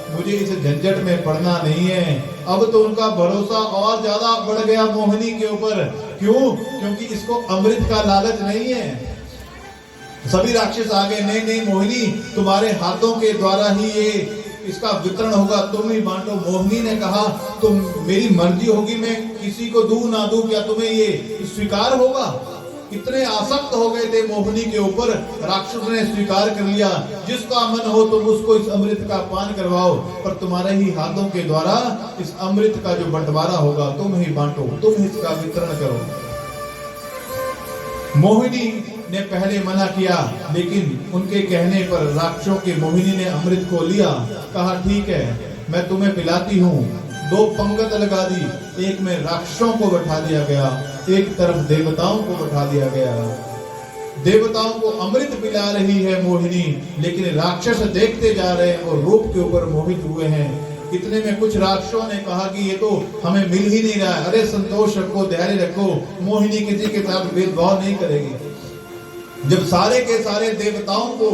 मुझे इस झंझट में पड़ना नहीं है। अब तो उनका भरोसा और ज्यादा बढ़ गया मोहिनी के ऊपर। क्यों? क्योंकि इसको अमृत का लालच नहीं है। सभी राक्षस आ गए, नहीं नहीं मोहिनी तुम्हारे हाथों के द्वारा ही ये इसका वितरण होगा, तुम ही बांटो। मोहिनी ने कहा तुम मेरी मर्जी होगी, मैं किसी को दूं ना दूं, क्या तुम्हें ये स्वीकार होगा? इतने आसक्त हो गए थे मोहिनी के ऊपर, राक्षस ने स्वीकार कर लिया, जिसका मन हो तुम उसको इस अमृत का पान करवाओ, पर तुम्हारे ही हाथों के द्वारा इस अमृत का जो बंटवारा होगा तुम ही बांटो, तुम इसका वितरण करो। मोहिनी ने पहले मना किया, लेकिन उनके कहने पर राक्षसों के मोहिनी ने अमृत को लिया, कहा ठीक है मैं तुम्हें पिलाती हूँ। 2 पंगत लगा दी, एक में राक्षसों को बैठा दिया गया, एक तरफ देवताओं को बैठा दिया गया। देवताओं को अमृत पिला रही है मोहिनी, लेकिन राक्षस देखते जा रहे हैं और रूप के ऊपर मोहित हुए हैं। इतने में कुछ राक्षसों ने कहा कि ये तो हमें मिल ही नहीं रहा है। अरे संतोष रखो, धैर्य रखो, मोहिनी किसी के साथ भेदभाव नहीं करेगी। जब सारे के सारे देवताओं को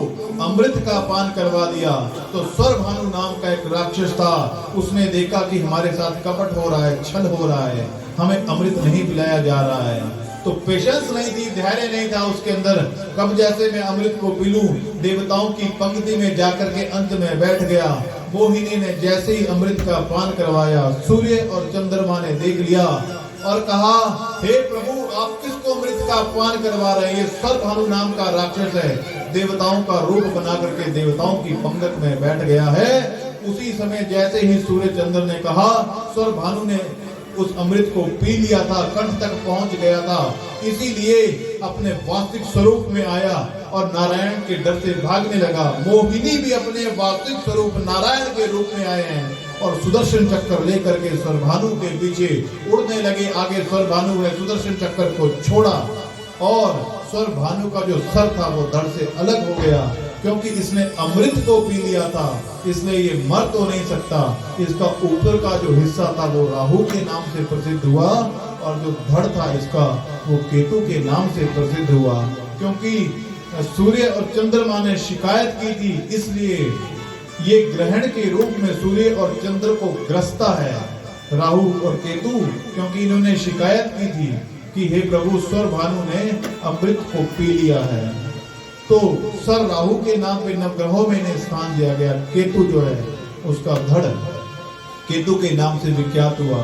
अमृत का पान करवा दिया तो स्वरभानु नाम का एक राक्षस था, उसने देखा कि हमारे साथ कपट हो रहा है, छल हो रहा है, हमें अमृत नहीं पिलाया जा रहा है। तो पेशेंस नहीं थी, धैर्य नहीं था उसके अंदर, कब जैसे मैं अमृत को पी लूं। देवताओं की पंक्ति में जाकर के अंत में बैठ गया। मोहिनी ने जैसे ही अमृत का पान करवाया, सूर्य और चंद्रमा ने देख लिया और कहा हे प्रभु आप किसको अमृत का पान करवा रहे हैं? ये स्वरभानु नाम का राक्षस है, देवताओं का रूप बना करके देवताओं की पंगत में बैठ गया है। उसी समय जैसे ही सूर्य चंद्र ने कहा, स्वरभानु ने उस अमृत को पी लिया था, कंठ तक पहुंच गया था, इसीलिए अपने वास्तविक स्वरूप में आया और नारायण के डर से भागने लगा। मोहिनी भी अपने वास्तविक स्वरूप नारायण के रूप में आए हैं और सुदर्शन चक्र लेकर के स्वरभानु के पीछे उड़ने लगे। आगे स्वरभानु ने सुदर्शन चक्र को छोड़ा और स्वरभानु का जो सर था वो धड़ से अलग हो गया, क्योंकि इसने अमृत को पी लिया था, इसलिए ये मर तो नहीं सकता। इसका ऊपर का जो हिस्सा था वो राहु के नाम से प्रसिद्ध हुआ और जो धड़ था इसका वो केतु के नाम से प्रसिद्ध हुआ, क्योंकि सूर्य और चंद्रमा ने शिकायत की थी, इसलिए ये ग्रहण के रूप में सूर्य और चंद्र को ग्रसता है राहु और केतु, क्योंकि इन्होंने शिकायत की थी कि हे प्रभु स्वरभानु ने अमृत को पी लिया है। तो सर राहु के नाम पे नवग्रहों में इन्हें स्थान दिया गया। केतु जो है उसका धड़ केतु के नाम से विख्यात हुआ।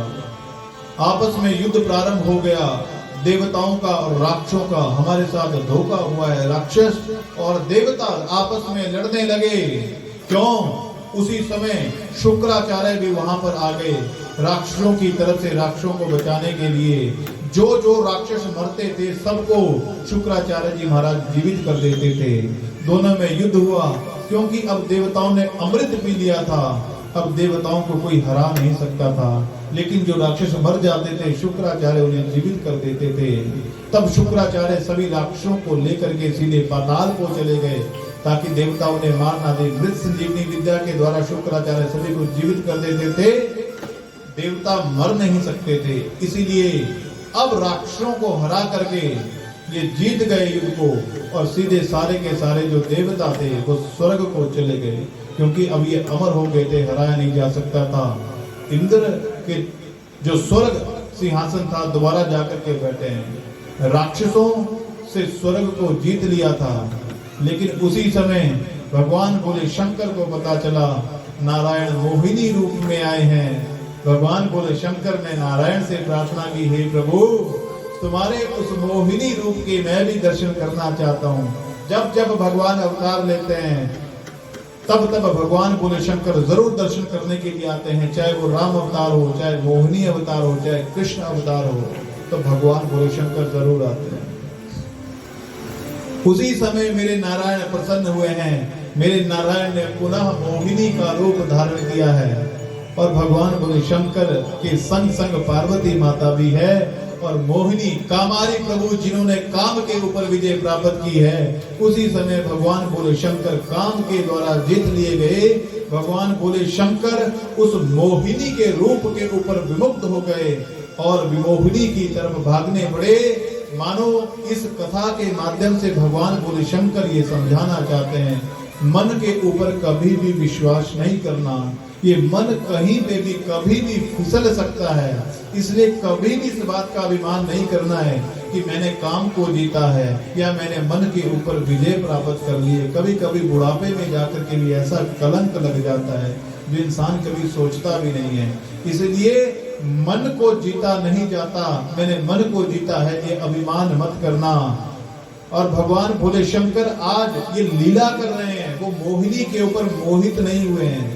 आपस में युद्ध प्रारंभ हो गया, देवताओं का और राक्षसों का हमारे साथ धोखा हुआ है। राक्षस और देवता आपस में लड़ने लगे। क्यों? उसी समय शुक्राचार्य भी वहां पर आ गए राक्षसों की तरफ से, राक्षसों को बचाने के लिए। जो जो राक्षस मरते थे सबको शुक्राचार्य जी महाराज जीवित कर देते थे। दोनों में युद्ध हुआ, क्योंकि अब देवताओं ने अमृत पी लिया था, अब देवताओं को कोई हरा नहीं सकता था। लेकिन जो राक्षस मर जाते थे शुक्राचार्य उन्हें जीवित कर देते थे। तब शुक्राचार्य सभी राक्षसों को लेकर के सीधे पाताल को चले गए ताकि देवता उन्हें मार ना दे। मृत संजीवनी विद्या के द्वारा शुक्राचार्य सभी को जीवित कर देते थे, देवता मर नहीं सकते थे। इसीलिए अब राक्षसों को हरा करके ये जीत गए युद्ध को और सीधे सारे के सारे जो देवता थे वो स्वर्ग को चले गए, क्योंकि अब ये अमर हो गए थे, हराया नहीं जा सकता था। इंद्र के जो स्वर्ग सिंहासन था, दोबारा जाकर के बैठे हैं। राक्षसों से स्वर्ग को जीत लिया था, लेकिन उसी समय भगवान बोले शंकर को पता चला नारायण मोहिनी रूप में आए हैं। भगवान बोले शंकर ने नारायण से प्रार्थना की, हे प्रभु तुम्हारे उस मोहिनी रूप के मैं भी दर्शन करना चाहता हूँ। जब जब भगवान अवतार लेते हैं तब तब भगवान बोले शंकर जरूर दर्शन करने के लिए आते हैं, चाहे वो राम अवतार हो, चाहे मोहिनी अवतार हो, चाहे कृष्ण अवतार हो, तो भगवान बोले शंकर जरूर आते हैं। उसी समय मेरे नारायण प्रसन्न हुए हैं। मेरे नारायण ने पुनः मोहिनी का रूप धारण किया है और भगवान बोले शंकर के संग संग पार्वती माता भी है और मोहिनी कामारी प्रभु जिन्होंने काम के ऊपर विजय प्राप्त की है। उसी समय भगवान बोले शंकर काम के द्वारा जीत लिए गए। भगवान बोले शंकर उस मोहिनी के रूप के ऊपर विमुक्त हो गए और विमोहिनी की तरफ भागने पड़े। मानो इस कथा के माध्यम से भगवान बोले शंकर ये समझाना चाहते हैं, मन के ऊपर कभी भी विश्वास नहीं करना। ये मन कहीं पे भी कभी भी फिसल सकता है, इसलिए कभी भी इस बात का अभिमान नहीं करना है कि मैंने काम को जीता है या मैंने मन के ऊपर विजय प्राप्त कर लिए। कभी कभी बुढ़ापे में जाकर के भी ऐसा कलंक लग जाता है जो इंसान कभी सोचता भी नहीं है। इसलिए मन को जीता नहीं जाता, मैंने मन को जीता है, ये अभिमान मत करना। और भगवान भोले शंकर आज ये लीला कर रहे हैं, वो मोहिनी के ऊपर मोहित नहीं हुए हैं,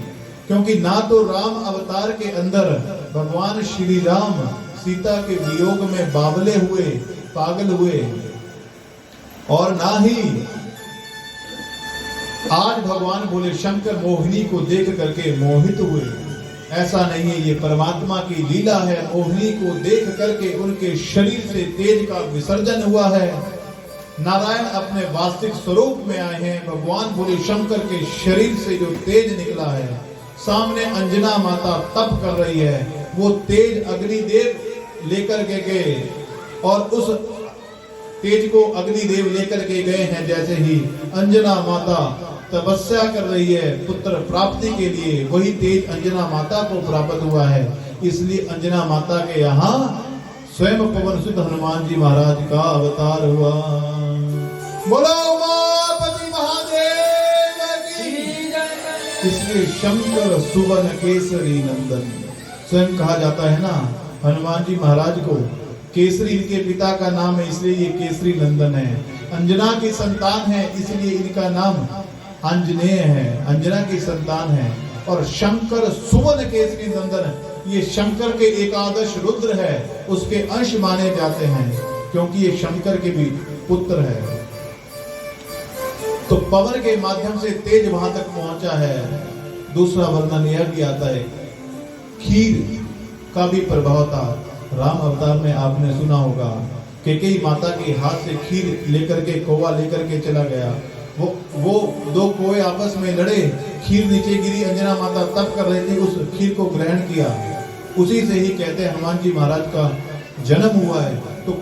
क्योंकि ना तो राम अवतार के अंदर भगवान श्री राम सीता के वियोग में बावले हुए, पागल हुए, और ना ही आज भगवान भोले शंकर मोहिनी को देख करके मोहित हुए। ऐसा नहीं है, ये परमात्मा की लीला है। मोहिनी को देख करके उनके शरीर से तेज का विसर्जन हुआ है। नारायण अपने वास्तविक स्वरूप में आए हैं। भगवान भोले शंकर के शरीर से जो तेज निकला है, सामने अंजना माता तप कर रही है, वो तेज अग्निदेव लेकर के गए और उस तेज को अग्निदेव लेकर के गए हैं। जैसे ही अंजना माता तपस्या कर रही है पुत्र प्राप्ति के लिए, वही तेज अंजना माता को प्राप्त हुआ है। इसलिए अंजना माता के यहाँ स्वयं पवन सुत हनुमान जी महाराज का अवतार हुआ। बोलो उमापति महादेव की। इसलिए शंकर सुवन केसरी नंदन स्वयं कहा जाता है ना, हनुमान जी महाराज को केसरी इनके पिता का नाम है, इसलिए ये केसरी नंदन है। अंजना की संतान है, इसलिए इनका नाम अंजनेय है, अंजना की संतान है। और शंकर सुवन केसरी नंदन, ये शंकर के एकादश रुद्र है, उसके अंश माने जाते हैं, क्योंकि ये शंकर के भी पुत्र है। तो पवन के माध्यम से तेज वहां तक पहुंचा है। दूसरा वर्णन यह भी आता है, खीर का भी प्रभाव था। राम अवतार में आपने सुना होगा, कैकेयी माता के हाथ से खीर लेकर के, खोवा लेकर के चला गया। वो दो कोए आपस में लड़े, खीर नीचे गिरी, अंजना माता तप कर रही थी, उस खीर को ग्रहण किया। उसी से ही कहते हैं हनुमान जी महाराज का जन्म हुआ है। तो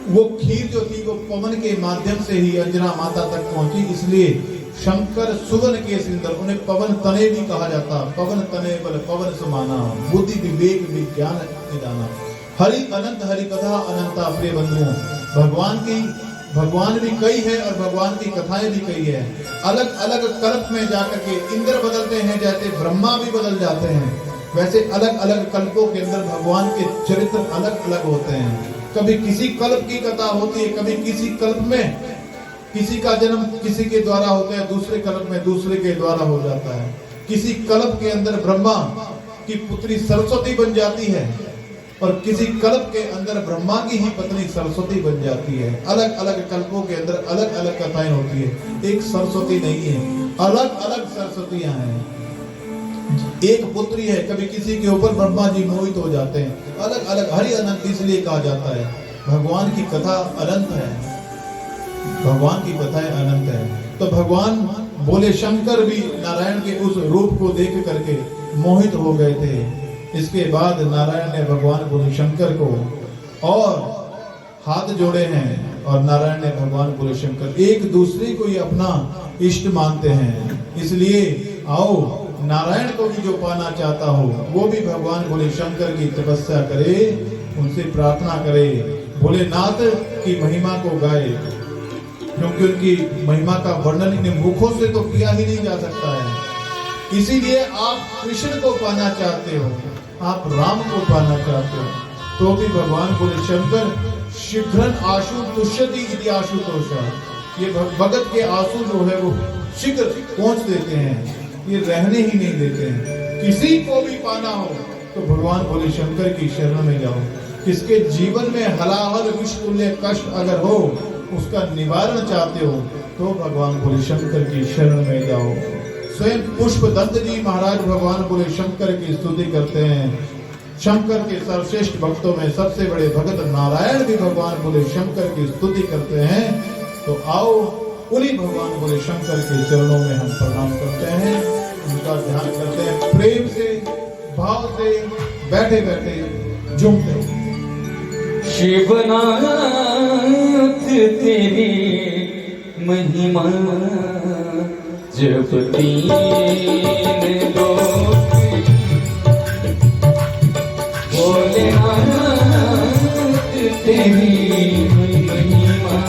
वो खीर जो थी वो पवन के माध्यम से ही अंजना माता तक पहुंची। इसलिए शंकर सुवन के सिंदर, उन्हें पवन तने भी कहा जाता। पवन तने बल पवन समाना, बुद्धि विवेक विज्ञान निदाना। हरि अनंत हरि कथा अनंता प्रिय बंधुओं। भगवान भी कई है और भगवान की कथाएं भी कई है। अलग अलग कल्प में जाकर के इंद्र बदलते हैं, जैसे ब्रह्मा भी बदल जाते हैं, वैसे अलग अलग कल्पों के अंदर भगवान के चरित्र अलग अलग होते हैं। कभी किसी कल्प की कथा होती है, कभी किसी कल्प में किसी का जन्म किसी के द्वारा होता है, दूसरे कल्प में दूसरे के द्वारा हो जाता है। किसी कल्प के अंदर ब्रह्मा की पुत्री सरस्वती बन जाती है और किसी कल्प के अंदर ब्रह्मा की ही पत्नी सरस्वती बन जाती है। अलग अलग कल्पों के अंदर अलग अलग कथाएं होती है, एक सरस्वती नहीं है, अलग अलग सरस्वतियां हैं। एक पुत्री है, कभी किसी के ऊपर ब्रह्मा जी मोहित हो जाते हैं। अलग अलग, हरि अनंत इसलिए कहा जाता है। भगवान की कथा अनंत है, भगवान की कथाएं अनंत है। तो भगवान बोले शंकर भी नारायण के उस रूप को देख करके मोहित हो गए थे। इसके बाद नारायण ने भगवान बोले शंकर को और हाथ जोड़े हैं और नारायण ने भगवान बोले शंकर एक दूसरे को ही अपना इष्ट मानते हैं। इसलिए आओ नारायण को भी जो पाना चाहता हो वो भी भगवान बोले शंकर की तपस्या करे उनसे प्रार्थना करे, भोलेनाथ की महिमा को गाए, क्योंकि उनकी महिमा का वर्णन इन मुखों से तो किया ही नहीं जा सकता है। इसीलिए आप कृष्ण को पाना चाहते हो, आप राम को पाना चाहते हो, तो भी भगवान बोले शंकर शीघ्रन आशु तुष्यति इति आशुतोषा, ये भगत के आंसू जो है वो शीघ्र पहुंच देते हैं, ये रहने ही नहीं देते हैं। किसी को भी पाना हो तो भगवान बोले शंकर की शरण में जाओ। किसके जीवन में हलाहल विष तुल्य कष्ट अगर हो, उसका निवारण चाहते हो तो भगवान बोले शंकर की शरण में जाओ। स्वयं पुष्पदंत जी महाराज भगवान बोले शंकर की स्तुति करते हैं। शंकर के सर्वश्रेष्ठ भक्तों में सबसे बड़े भगत नारायण भी भगवान बोले शंकर की स्तुति करते हैं। तो आओ उन्हीं भगवान बोले शंकर के चरणों में हम प्रणाम करते हैं, उनका ध्यान करते हैं, प्रेम से भाव से बैठे बैठे झूमते हैं। शिवनाथ तेरी महिमा जब तीन लोग, भोलेनाथ तेरी महिमा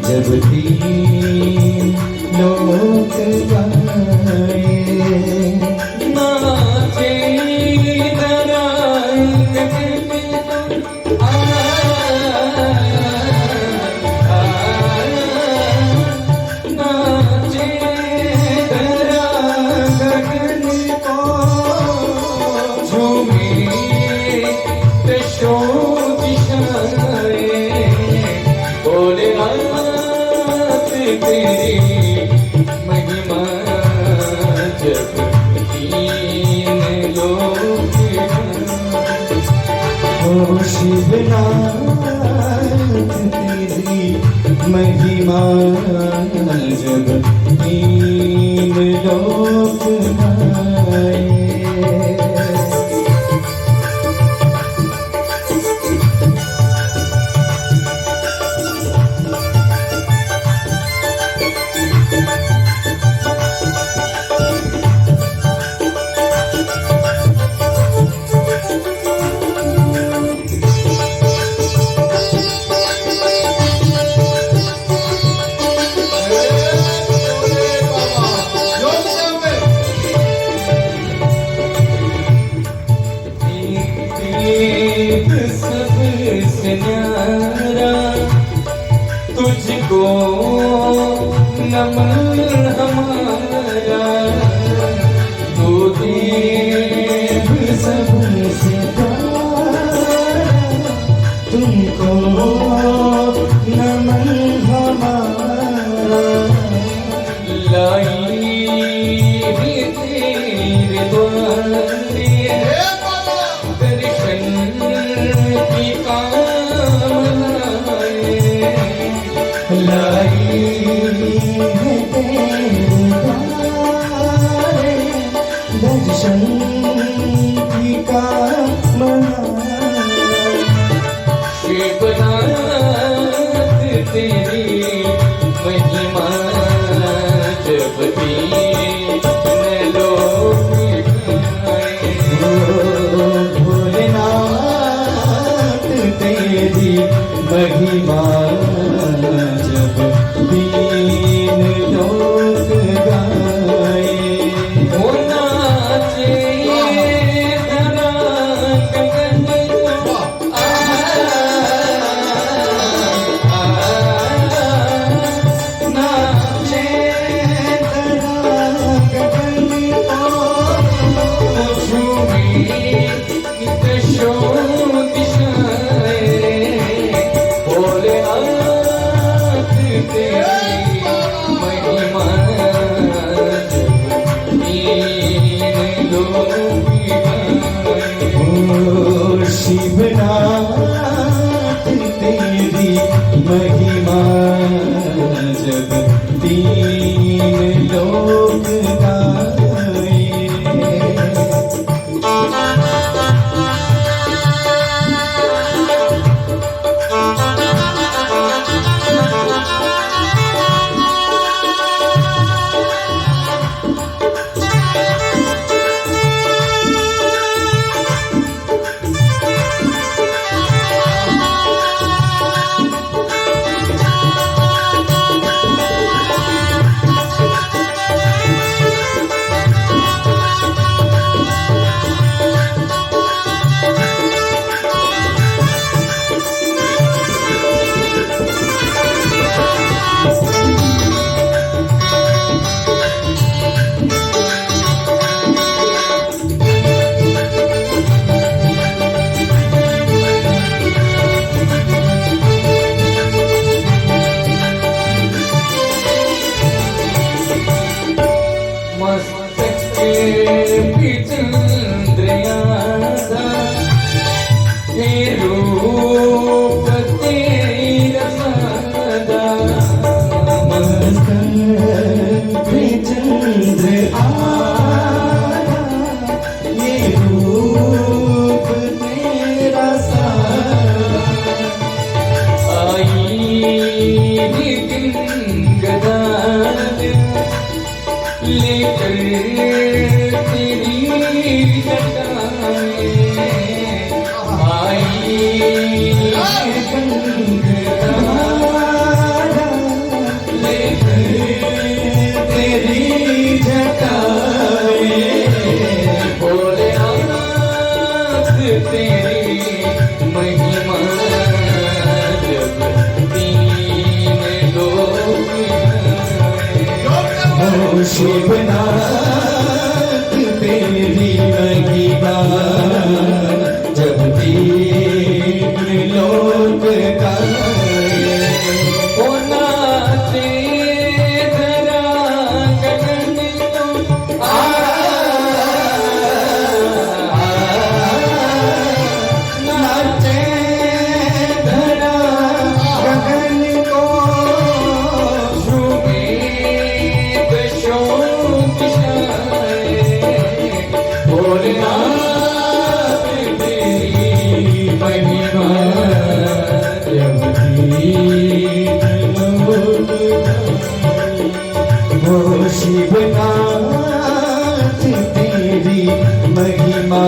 जब तीन लोग गाए, नाचे शिवनाथ तेरी महिमा जब तीन लोक गाए। तुझको नमन हमारा, तू देव सबसे प्यारा, तुमको नमन हमारा। लाई भी तेरे द्वारे दर्शन की लाई है तेरे द्वारे दर्शन की कामना। शिवनाथ तेरी महिमा जब तीन लोक गाए, भोलेनाथ तेरी महिमा जब तीन लोक गाए। हो नाचे धरा गगन को, नाचे धरा गगन को, झूमे दशो दिशाएं, भोलेनाथ तेरी महिमा तीन लोक गाए। शिवनाथ तेरी महिमा जब तीन लोक गाए। भी चंद्र आधा, हे रूप तेरा सादा। मस्तक भी चंद्र आधा, ये रूप तेरा सादा। आई गंगा लेकर तेरी जटाएं, आई गंगा लेकर तेरी जटाएं। भोलेनाथ तेरी महिमा जब तीन लोग शिवनाथ तेरी महिमा जब तीन लोग गाए। ओ नाचे धरा गगन को नाचे धरा गगन को भोलेनाथ तेरी महिमा जब तीन लोग गाए। हो शिवनाथ तेरी महिमा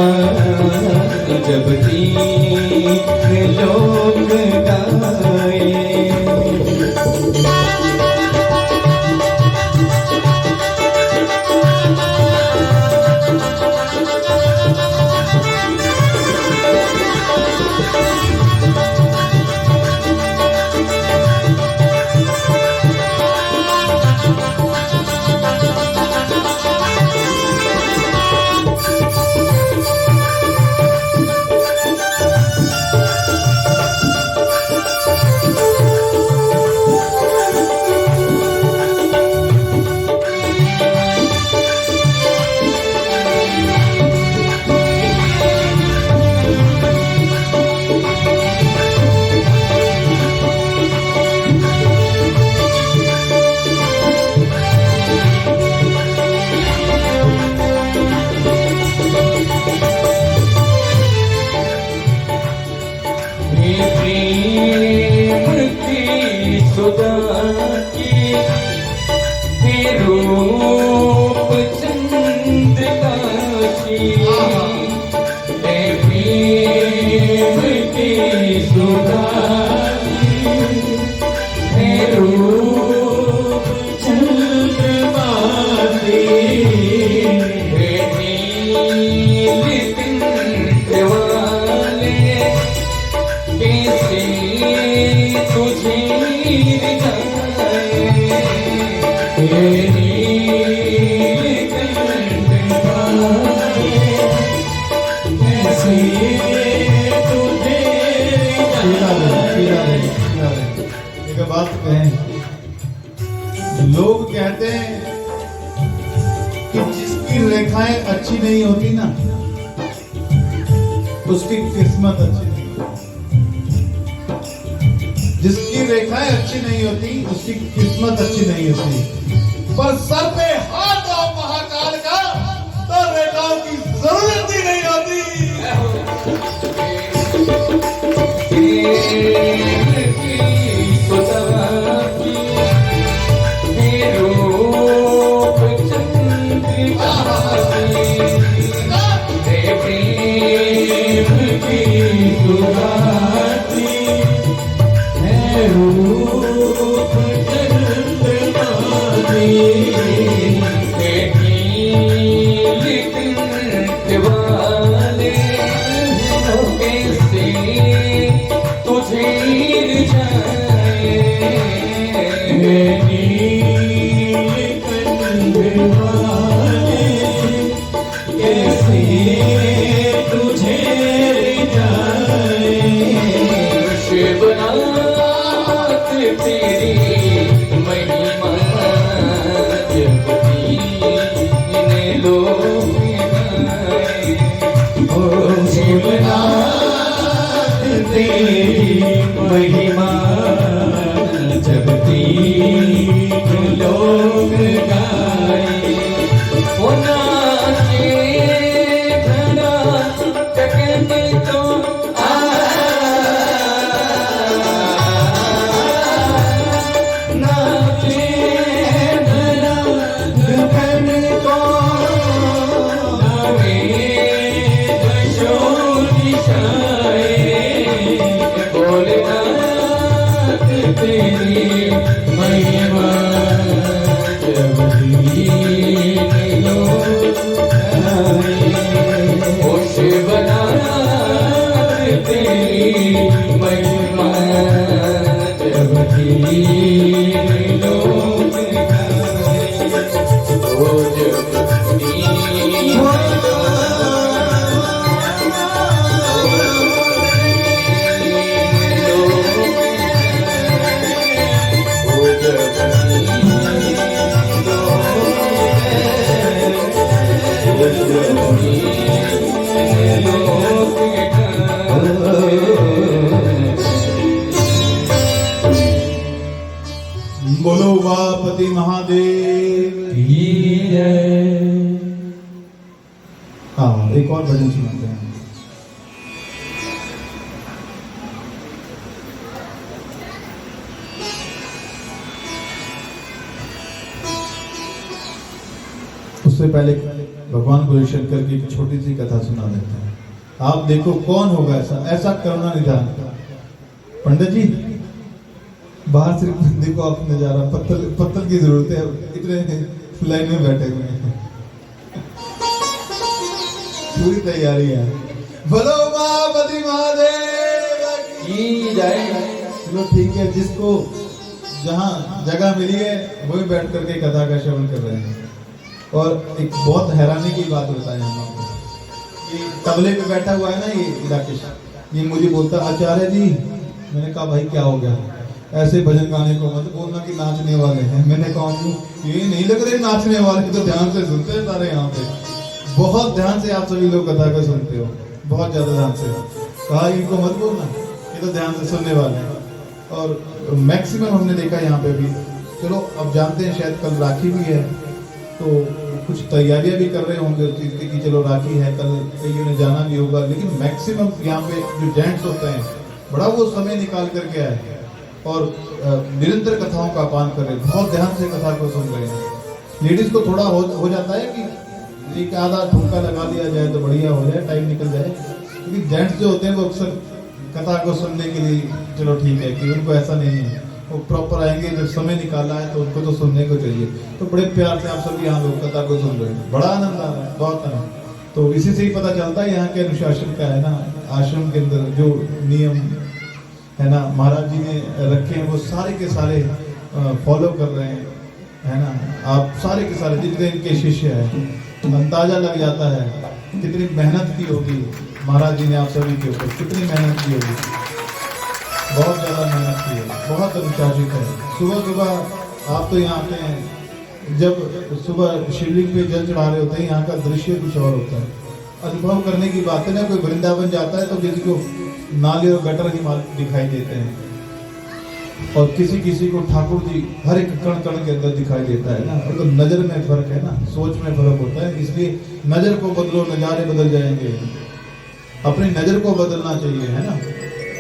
जब तीन लोग गाए। सुधा की हे रूप चंद्रकाशी, हे प्रेम की सुधा की हे रूप चंद्रकाशी। हे नीलकंठ वाले कैसे तुझे एक बात कहें, लोग कहते हैं कि जिसकी रेखाएं अच्छी नहीं होती ना, उसकी किस्मत अच्छी नहीं होती। जिसकी रेखाएं अच्छी नहीं होती, उसकी किस्मत अच्छी नहीं होती। पर सर पे हाथ हो महाकाल का, तो रेखाओं की जरूरत ही नहीं होती। तेरी महिमा जब तीन लोग तेरी महिमा जब तीन लोग गाए ओ नाचे धरा चकने तो नाचे धरा चकने तो नवे दशो दिशाए भोलेनाथ तेरी महिमा जब दीन लोग गाए ओ शिवनाथ तेरी महिमा जब दीन लोग गाए ओ जब दीन बोलो उमापति महादेव। हाँ, एक और भजन सुनाते हैं। उससे पहले भगवान गुरु शंकर की एक छोटी सी कथा सुना देते हैं। आप देखो कौन होगा ऐसा करुणा निधान। पंडित जी बाहर सिर्फ देखो आप नजारा, पत्तल की जरूरत है, इतने लाइन में बैठे हुए हैं, पूरी तैयारी है। बोलो उमापति महादेव की जय। चलो ठीक है, जिसको जहाँ जगह मिली है वही बैठ करके कथा का श्रवण कर रहे हैं। और एक बहुत हैरानी की बात बताएं हम आपको, ये तबले पे बैठा हुआ है ना ये राकेश, ये मुझे बोलता आचार्य जी, मैंने कहा भाई क्या हो गया, ऐसे भजन गाने को मत बोलना कि नाचने वाले हैं। मैंने कहा ये नहीं लग रहे नाचने वाले, तो ध्यान से सुनते हैं सारे यहाँ पे, बहुत ध्यान से आप सभी लोग कथा को सुनते हो, बहुत ज्यादा ध्यान से। कहा इनको मत बोलना, ये तो ध्यान से सुनने वाले हैं। और मैक्सिमम हमने देखा यहाँ पे भी, चलो अब जानते हैं शायद कल राखी भी है, तो कुछ तैयारियां भी कर रहे होंगे उस चीज की कि चलो राखी है, कल कईयों ने जाना भी होगा। लेकिन मैक्सिमम यहाँ पे जो जेंट्स होते हैं बड़ा वो समय निकाल करके आए और निरंतर कथाओं का पान कर रहे हैं, बहुत ध्यान से कथा को सुन रहे हैं। लेडीज को थोड़ा हो जाता है कि एक आधा ठुमका लगा दिया जाए तो बढ़िया हो जाए, टाइम निकल जाए। क्योंकि जेंट्स जो होते हैं वो अक्सर कथा को सुनने के लिए चलो ठीक है, कि उनको ऐसा नहीं है, वो प्रॉपर आएंगे, जब समय निकाला है तो उनको तो सुनने को चाहिए। तो बड़े प्यार से आप सभी यहाँ लोग कथा को सुन रहे हैं, बड़ा आनंद आ रहा है, बहुत आनंद। तो इसी से ही पता चलता है यहाँ के अनुशासन का है ना, आश्रम के अंदर जो नियम है ना महाराज जी ने रखे हैं वो सारे के सारे फॉलो कर रहे हैं, है ना। आप सारे के सारे जितने इनके शिष्य हैं, अंदाजा लग जाता है कितनी मेहनत की होगी महाराज जी ने आप सभी के ऊपर, कितनी मेहनत की होगी, बहुत ज्यादा मेहनत की है, बहुत अनुशासित है। सुबह सुबह आप तो यहाँ आते हैं, जब सुबह शिवलिंग पे जल चढ़ा रहे होते हैं, यहाँ का दृश्य कुछ और होता है, अनुभव करने की बात है ना। कोई वृंदावन जाता है तो किसी को नाले और गटर ही दिखाई देते हैं, और किसी किसी को ठाकुर जी हर एक कण कण के अंदर दिखाई देता है ना। तो नजर में फर्क है ना, सोच में फर्क होता है, इसलिए नजर को बदलो नजारे बदल जाएंगे। अपनी नजर को बदलना चाहिए, है ना,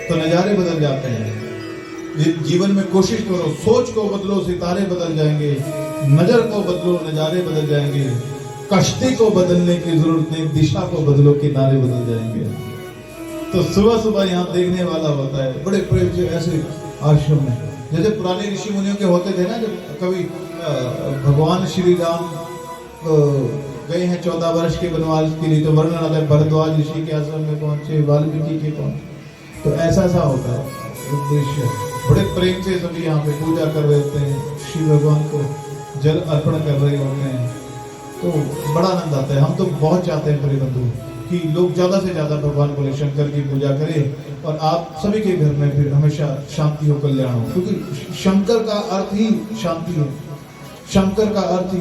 तो नजारे बदल जाते हैं। जीवन में कोशिश करो, सोच को बदलो सितारे बदल जाएंगे, नजर को बदलो नजारे बदल जाएंगे, कश्ती को बदलने की जरूरत नहीं, दिशा को बदलो किनारे बदल जाएंगे। तो सुबह सुबह यहाँ देखने वाला होता है, बड़े प्रेम से ऐसे आश्रम में, जैसे पुराने ऋषि मुनियों के होते थे ना, जब कभी भगवान श्री राम गए हैं 14 वर्ष के वनवास के लिए, तो वर्णन आता है भरद्वाज ऋषि के आश्रम में पहुंचे, वाल्मीकि के पहुंचे, तो ऐसा सा होता है उद्देश्य। बड़े प्रेम से सभी यहाँ पे पूजा कर रहे होते हैं, शिव भगवान को जल अर्पण कर रहे होते हैं, तो बड़ा आनंद आता है। हम तो बहुत चाहते हैं प्रिय बंधु कि लोग ज्यादा से ज्यादा भगवान बोले शंकर की पूजा करें, और आप सभी के घर में फिर हमेशा शांति हो, कल्याण हो, क्योंकि शंकर का अर्थ ही शांति है। शंकर का अर्थ ही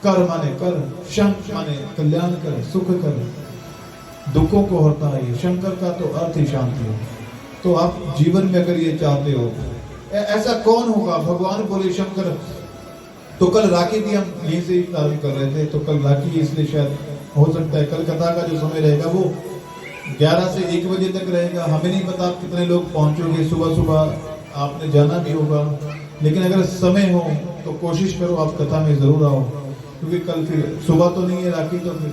कर माने कर, शंख माने कल्याण कर, सुख कर, दुखों को हरता है। शंकर का तो अर्थ ही शांति है। तो आप जीवन में अगर ये चाहते हो, ऐसा कौन होगा? भगवान बोले शंकर। तो कल राखी की हम यहीं से ही प्रारंभ कर रहे थे, तो कल राखी इसलिए शायद हो सकता है कल कथा का जो समय रहेगा वो 11 से 1 बजे तक रहेगा। हमें नहीं पता आप कितने लोग पहुंचोगे, सुबह सुबह आपने जाना भी होगा, लेकिन अगर समय हो तो कोशिश करो आप कथा में जरूर आओ, क्योंकि कल फिर सुबह तो नहीं है राखी, तो फिर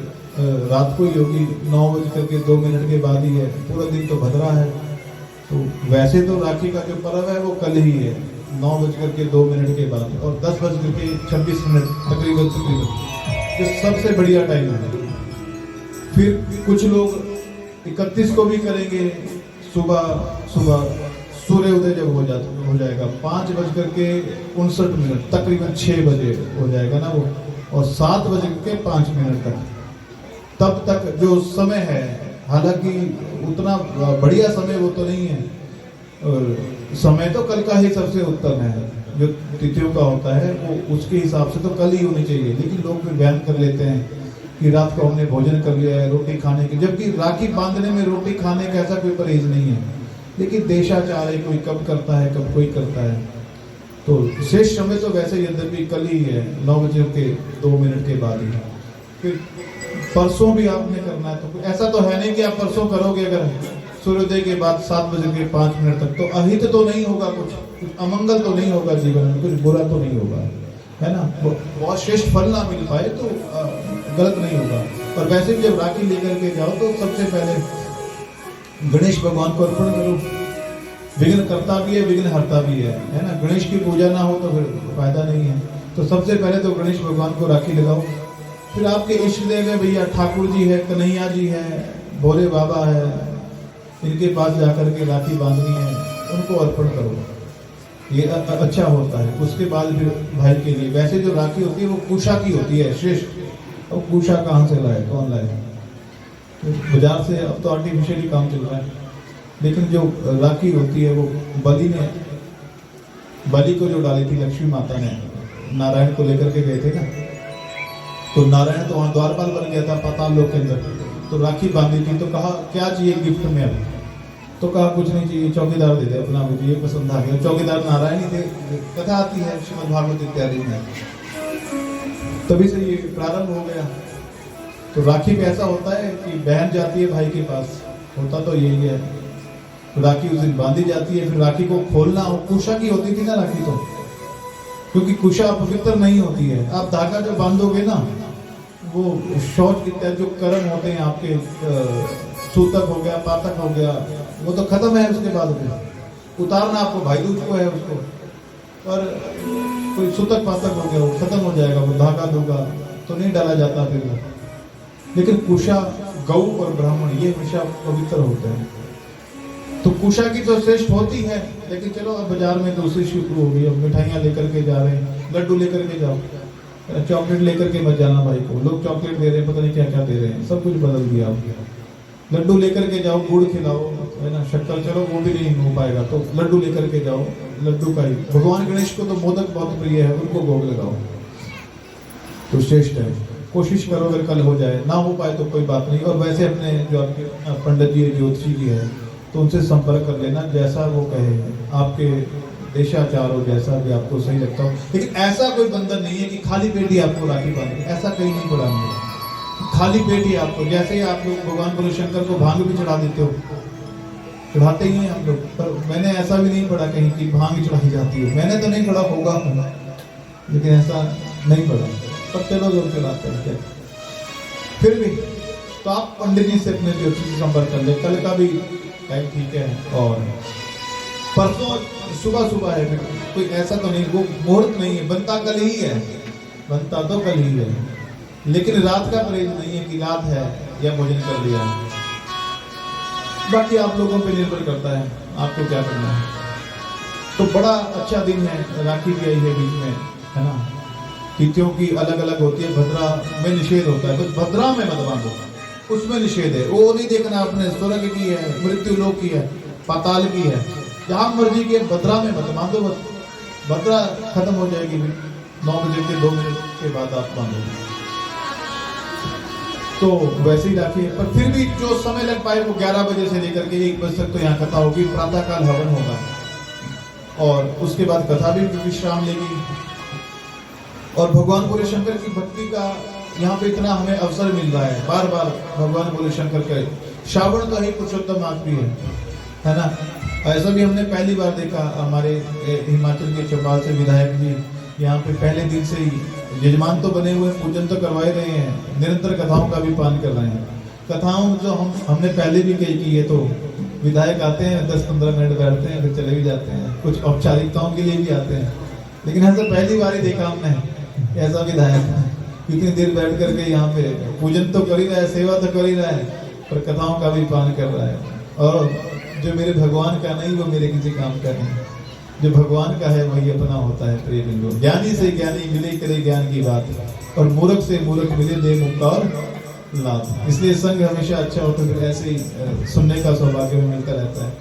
रात को ही होगी, 9:02 के बाद ही है, पूरा दिन तो भद्रा है। तो वैसे तो राखी का जो पर्व है वो कल ही है, 9:02 के बाद, और 10:26 तकरीबन जो सबसे बढ़िया टाइम है। फिर कुछ लोग 31 को भी करेंगे, सुबह सूर्य उदय जब हो जाएगा 5:59 तकरीबन 6 बजे हो जाएगा ना वो, और 7:05 तक, तब तक जो समय है, हालांकि उतना बढ़िया समय वो तो नहीं है, और समय तो कल का ही सबसे उत्तम है, जो तिथियों का होता है वो उसके हिसाब से तो कल ही होनी चाहिए। लेकिन लोग फिर बयान कर लेते हैं कि रात को हमने भोजन कर लिया है रोटी खाने की, जबकि राखी बांधने में रोटी खाने का ऐसा कोई परहेज नहीं है, लेकिन देशाचार है, कोई कब करता है कब कोई करता है। तो शेष समय तो वैसे यद्यपि कल ही है, 9:02 के बाद ही। फिर परसों भी आपने करना है, तो ऐसा तो है नहीं कि आप परसों करोगे अगर सूर्योदय के बाद 7:05 तक, तो अहित तो नहीं होगा, कुछ अमंगल तो नहीं होगा जीवन में, कुछ बुरा तो नहीं होगा, है ना, बहुत श्रेष्ठ फल ना मिल पाए तो गलत नहीं होगा। और वैसे भी जब राखी लेकर के जाओ तो सबसे पहले गणेश भगवान को अर्पण करो, विघ्न करता भी है विघ्न हरता भी है ना। गणेश की पूजा ना हो तो फिर फायदा नहीं है, तो सबसे पहले तो गणेश भगवान को राखी लगाओ। फिर आपके इष्ट देव है भैया, ठाकुर जी है, कन्हैया जी है, भोले बाबा है, इनके पास जाकर के राखी बांधनी है, उनको अर्पण करो, ये अच्छा होता है। उसके बाद फिर भाई के लिए, वैसे जो राखी होती है वो कुशा की होती है श्रेष्ठ। और कुशा कहाँ से लाए, कौन लाए? तो बाजार से अब तो आर्टिफिशियली काम चल रहा है, लेकिन जो राखी होती है वो बलि को जो डाली थी लक्ष्मी माता ने, नारायण को लेकर के गए थे ना, तो नारायण तो वहाँ द्वारपाल बन गया था पाताल लोक के अंदर, तो राखी बांधी थी, तो कहा क्या चाहिए गिफ्ट में? अब तो कहा कुछ नहीं चाहिए, चौकीदार दे दे अपना, मुझे ये पसंद आ गया। चौकीदार नारायण ही थे, कथा आती है श्रीमद् भागवत इत्यादि में, तभी से ये प्रारंभ हो गया। तो राखी में ऐसा होता है कि बहन जाती है भाई के पास, होता तो यही है, तो राखी उस दिन बांधी जाती है। फिर राखी को खोलना, कुशा की होती थी ना राखी, तो क्योंकि कुशा पवित्र नहीं होती है, आप धागा जो बांधोगे ना, वो शौच इत्यादि जो कर्म होते हैं आपके, सूतक हो गया, पातक हो गया, वो तो खत्म है। उसके बाद में उतारना आपको भाई दूज को है उसको, और कोई सूतक पातक हो गया वो खत्म हो जाएगा, वो धागा दूंगा तो नहीं डाला जाता फिर वो। लेकिन कुशा, गौ और ब्राह्मण ये हमेशा पवित्र होते हैं, तो कुशा की तो श्रेष्ठ होती है। लेकिन चलो अब बाजार में दूसरी शुरू हो गई, अब मिठाइयाँ लेकर के जा रहे हैं, लड्डू लेकर के जाओ, चॉकलेट लेकर के मत जाना भाई को, लोग चॉकलेट दे रहे हैं, पता नहीं क्या क्या दे रहे हैं, सब कुछ बदल दिया। लड्डू लेकर के जाओ, गुड़ खिलाओ, है ना, शक्कर चलो वो भी नहीं हो पाएगा, तो लड्डू लेकर के जाओ, लड्डू का ही। भगवान गणेश को तो मोदक बहुत प्रिय है, उनको भोग लगाओ, तो श्रेष्ठ है। कोशिश करो अगर कल हो जाए, ना हो पाए तो कोई बात नहीं। और वैसे अपने जो आपके पंडित जी ज्योतिषी जी है, तो उनसे संपर्क कर लेना, जैसा वो कहे, आपके देशाचार हो, जैसा भी आपको सही लगता हो। लेकिन ऐसा कोई बंधन नहीं है कि खाली पेट ही आपको राखी बांधनी, ऐसा कहीं नहीं पड़ा मुझे, खाली पेट ही आपको। जैसे ही आप लोग भगवान बोले शंकर को भांग भी चढ़ा देते हो, चढ़ाते ही हैं हम लोग, पर मैंने ऐसा भी नहीं पढ़ा कहीं कि भांग चढ़ाई जाती है, मैंने तो नहीं पढ़ा, होगा लेकिन ऐसा नहीं पढ़ा, पर चलो लोग चढ़ाते हैं। फिर भी तो आप पंडित जी से अपने ज्योतिष से संपर्क कर ले, कल का भी टाइम ठीक है, और परसों सुबह सुबह है, कोई ऐसा तो नहीं, वो मुहूर्त नहीं है, बनता कल ही है, बनता तो कल ही है, लेकिन रात का परहेज नहीं है कि रात है या भोजन कर लिया। बाकी आप लोगों पे निर्भर करता है आपको क्या करना है। तो बड़ा अच्छा दिन है, राखी भी आई है बीच में, है ना। तिथियों की अलग अलग होती है, भद्रा में निषेध होता है, तो भद्रा में मत बांधो, उसमें निषेध है। वो नहीं देखना आपने स्वर्ग की है, मृत्यु लोक की है, पाताल की है, जहां मर्जी की है, भद्रा में मत बांधो। भद्रा खत्म हो जाएगी 9 बजे के 2 मिनट के बाद आप बांधोगे। तो वैसे ही रखिए, पर फिर भी जो समय लग पाए वो 11 बजे से लेकर के 1 बजे तक तो यहाँ कथा होगी। प्रातःकाल हवन होगा और उसके बाद कथा भी विश्राम लेगी। और भगवान भोले शंकर की भक्ति का यहाँ पे इतना हमें अवसर मिल रहा है, बार बार भगवान भोले शंकर के श्रावण का ही पुरुषोत्तम आखिरी है ना। ऐसा भी हमने पहली बार देखा, हमारे हिमाचल के चौपाल से विधायक जी यहाँ पे पहले दिन से ही यजमान तो बने हुए, पूजन तो करवाए रहे हैं, निरंतर कथाओं का भी पालन कर रहे हैं। कथाओं जो हमने पहले भी कही की है, तो विधायक आते हैं 10-15 मिनट बैठते हैं फिर चले भी जाते हैं, कुछ औपचारिकताओं के लिए भी आते हैं। लेकिन ऐसा पहली बार ही देखा हमने ऐसा विधायक इतनी देर बैठ करके यहाँ पे पूजन तो कर ही रहा है, सेवा तो कर ही रहा है, पर कथाओं का भी पालन कर रहा है। और जो मेरे भगवान का नहीं वो मेरे किसी काम का नहीं, जो भगवान का है वही अपना होता है। प्रिय बिंदु, ज्ञानी से ज्ञानी मिले करे ज्ञान की बात, और मूर्ख से मूर्ख मिले दे मुक्त और लाभ। इसलिए संग हमेशा अच्छा होता है, फिर ऐसे ही सुनने का सौभाग्य में मिलता रहता है।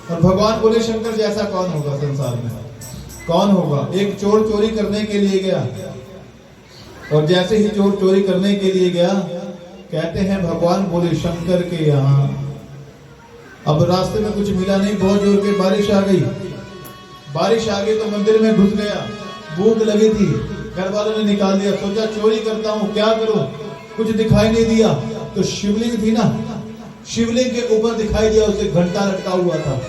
और भगवान भोले शंकर जैसा कौन होगा संसार में, कौन होगा। एक चोर चोरी करने के लिए गया, और जैसे ही चोर चोरी करने के लिए गया, कहते हैं भगवान भोले शंकर के यहाँ अब रास्ते में कुछ मिला नहीं, बहुत जोर की बारिश आ गई। बारिश आ गई तो मंदिर में घुस गया, भूख लगी थी, घर वालों ने निकाल दिया। सोचा चोरी करता हूँ, क्या करूं, कुछ दिखाई नहीं दिया। तो शिवलिंग थी ना, शिवलिंग के ऊपर दिखाई दिया उसे घंटा लटका हुआ था,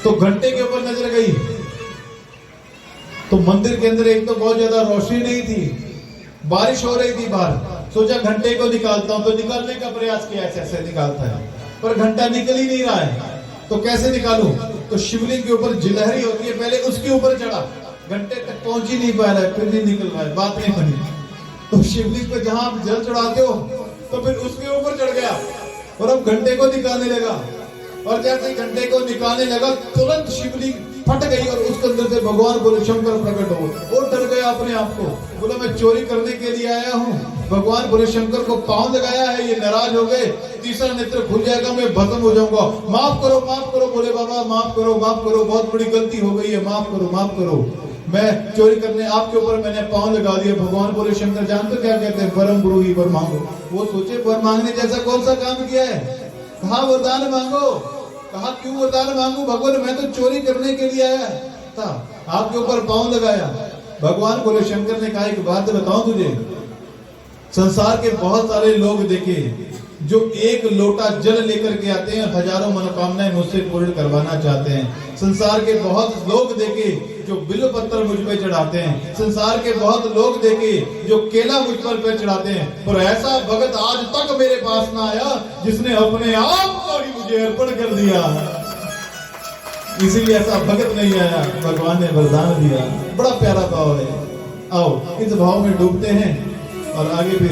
तो घंटे के ऊपर नजर गई। तो मंदिर के अंदर एक तो बहुत ज्यादा रोशनी नहीं थी, बारिश हो रही थी बाहर। सोचा घंटे को निकालता हूं, तो निकालने का प्रयास किया, ऐसे निकालता है पर घंटा निकल ही नहीं रहा है, तो कैसे निकालूं। तो शिवलिंग के ऊपर जिलहरी होती है, पहले उसके ऊपर चढ़ा, घंटे तक पहुंच ही नहीं पा रहा है, फिर नहीं निकल रहा है, बात नहीं बनी। तो शिवलिंग पे जहां आप जल चढ़ाते हो तो फिर उसके ऊपर चढ़ गया और अब घंटे को निकालने लगा। और जैसे घंटे को निकालने लगा तुरंत शिवलिंग फट गई और उसके अंदर से भगवान भोले शंकर प्रकट हो गए। और डर गया अपने आप को, बोला मैं चोरी करने के लिए आया हूँ, भगवान भोले शंकर को पांव लगाया है, ये नाराज हो गए, तीसरा नेत्र खुल जाएगा, मैं भस्म हो जाऊंगा, माफ करो बोले बाबा, माफ करो, बहुत बड़ी गलती हो गई है, माफ करो, मैं चोरी करने आपके ऊपर मैंने पांव लगा दिया। भगवान भोले शंकर जानते क्या कहते हैं, वरम गुरु ही वर मांगो। वो सोचे वर मांगने जैसा कौन सा काम किया है, कहा वरदान मांगो, कहा क्यों वरदान मांगू भगवान, मैं तो चोरी करने के लिए आया था, आपके ऊपर पांव लगाया। भगवान भोले शंकर ने कहा एक बात बताऊं तुझे, संसार के बहुत सारे लोग देखे जो एक लोटा जल लेकर के आते हैं, हजारों मनोकामनाएं मुझसे पूर्ण करवाना चाहते हैं। संसार के बहुत लोग देखे जो बिल्व पत्थर मुझ पे चढ़ाते हैं, संसार के बहुत लोग देखे जो केला मुझ पर चढ़ाते हैं, पर ऐसा भगत आज तक मेरे पास ना आया जिसने अपने आप को ही मुझे अर्पण कर दिया। इसीलिए ऐसा भगत नहीं आया, भगवान ने वरदान दिया। बड़ा प्यारा भाव है, आओ इस भाव में डूबते हैं और आगे फिर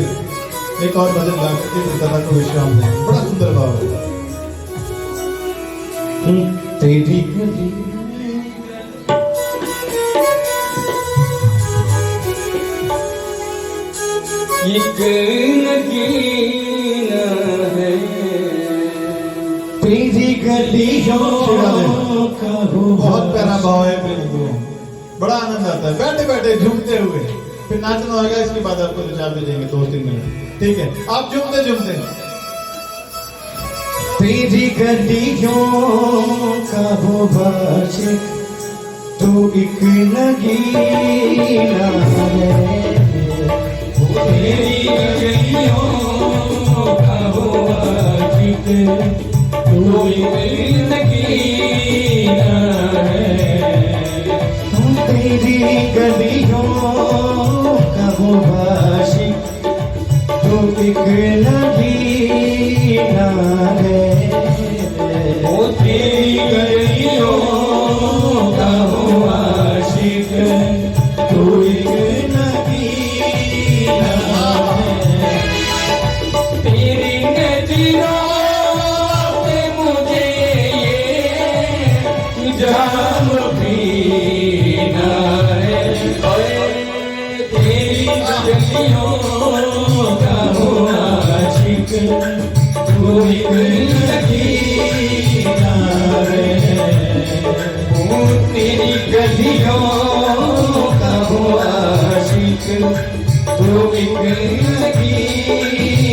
एक और भजन गा करके इस कथा को विश्राम दें। बड़ा सुंदर भाव है। तेरी गली एक नगीना है, तेरी गलियों का बहुत प्यारा भाव है, बड़ा आनंद आता है बैठे बैठे झूमते हुए। फिर नाचना होगा, इसके बाद आपको विचार दे देंगे 2-3 मिनट, ठीक है। आप झूमते झूमते तेरी गलियों का वो बाशिक तो एक नगीना है, तेरी गलियों का वो बाशिक तो एक नगीना है, तेरी गलियों का वो बाशिक तो एक नगीना है, ओ तेरी गलियों का वो आशिक तो एक नगीना है, तेरी नजरों से मुझे ये जाम पीना है, तेरी गलियों का वो आशिक तो एक नगीना है, ओ तेरी गलियों का वो आशिक तो एक नगीना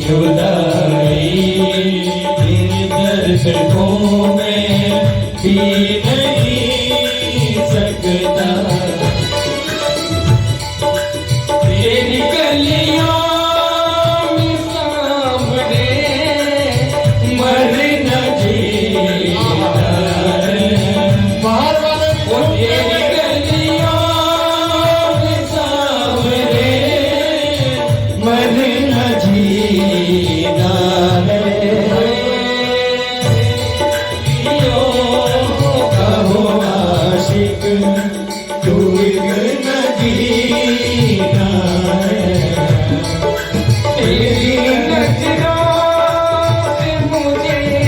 जुदाई इन दर्शकों में भी नहीं सकता तेरी गलियों में सामने मर न जीना बाहर वाले भी वो तेरी गलियों में सामने मर न जीना है का हो आशिक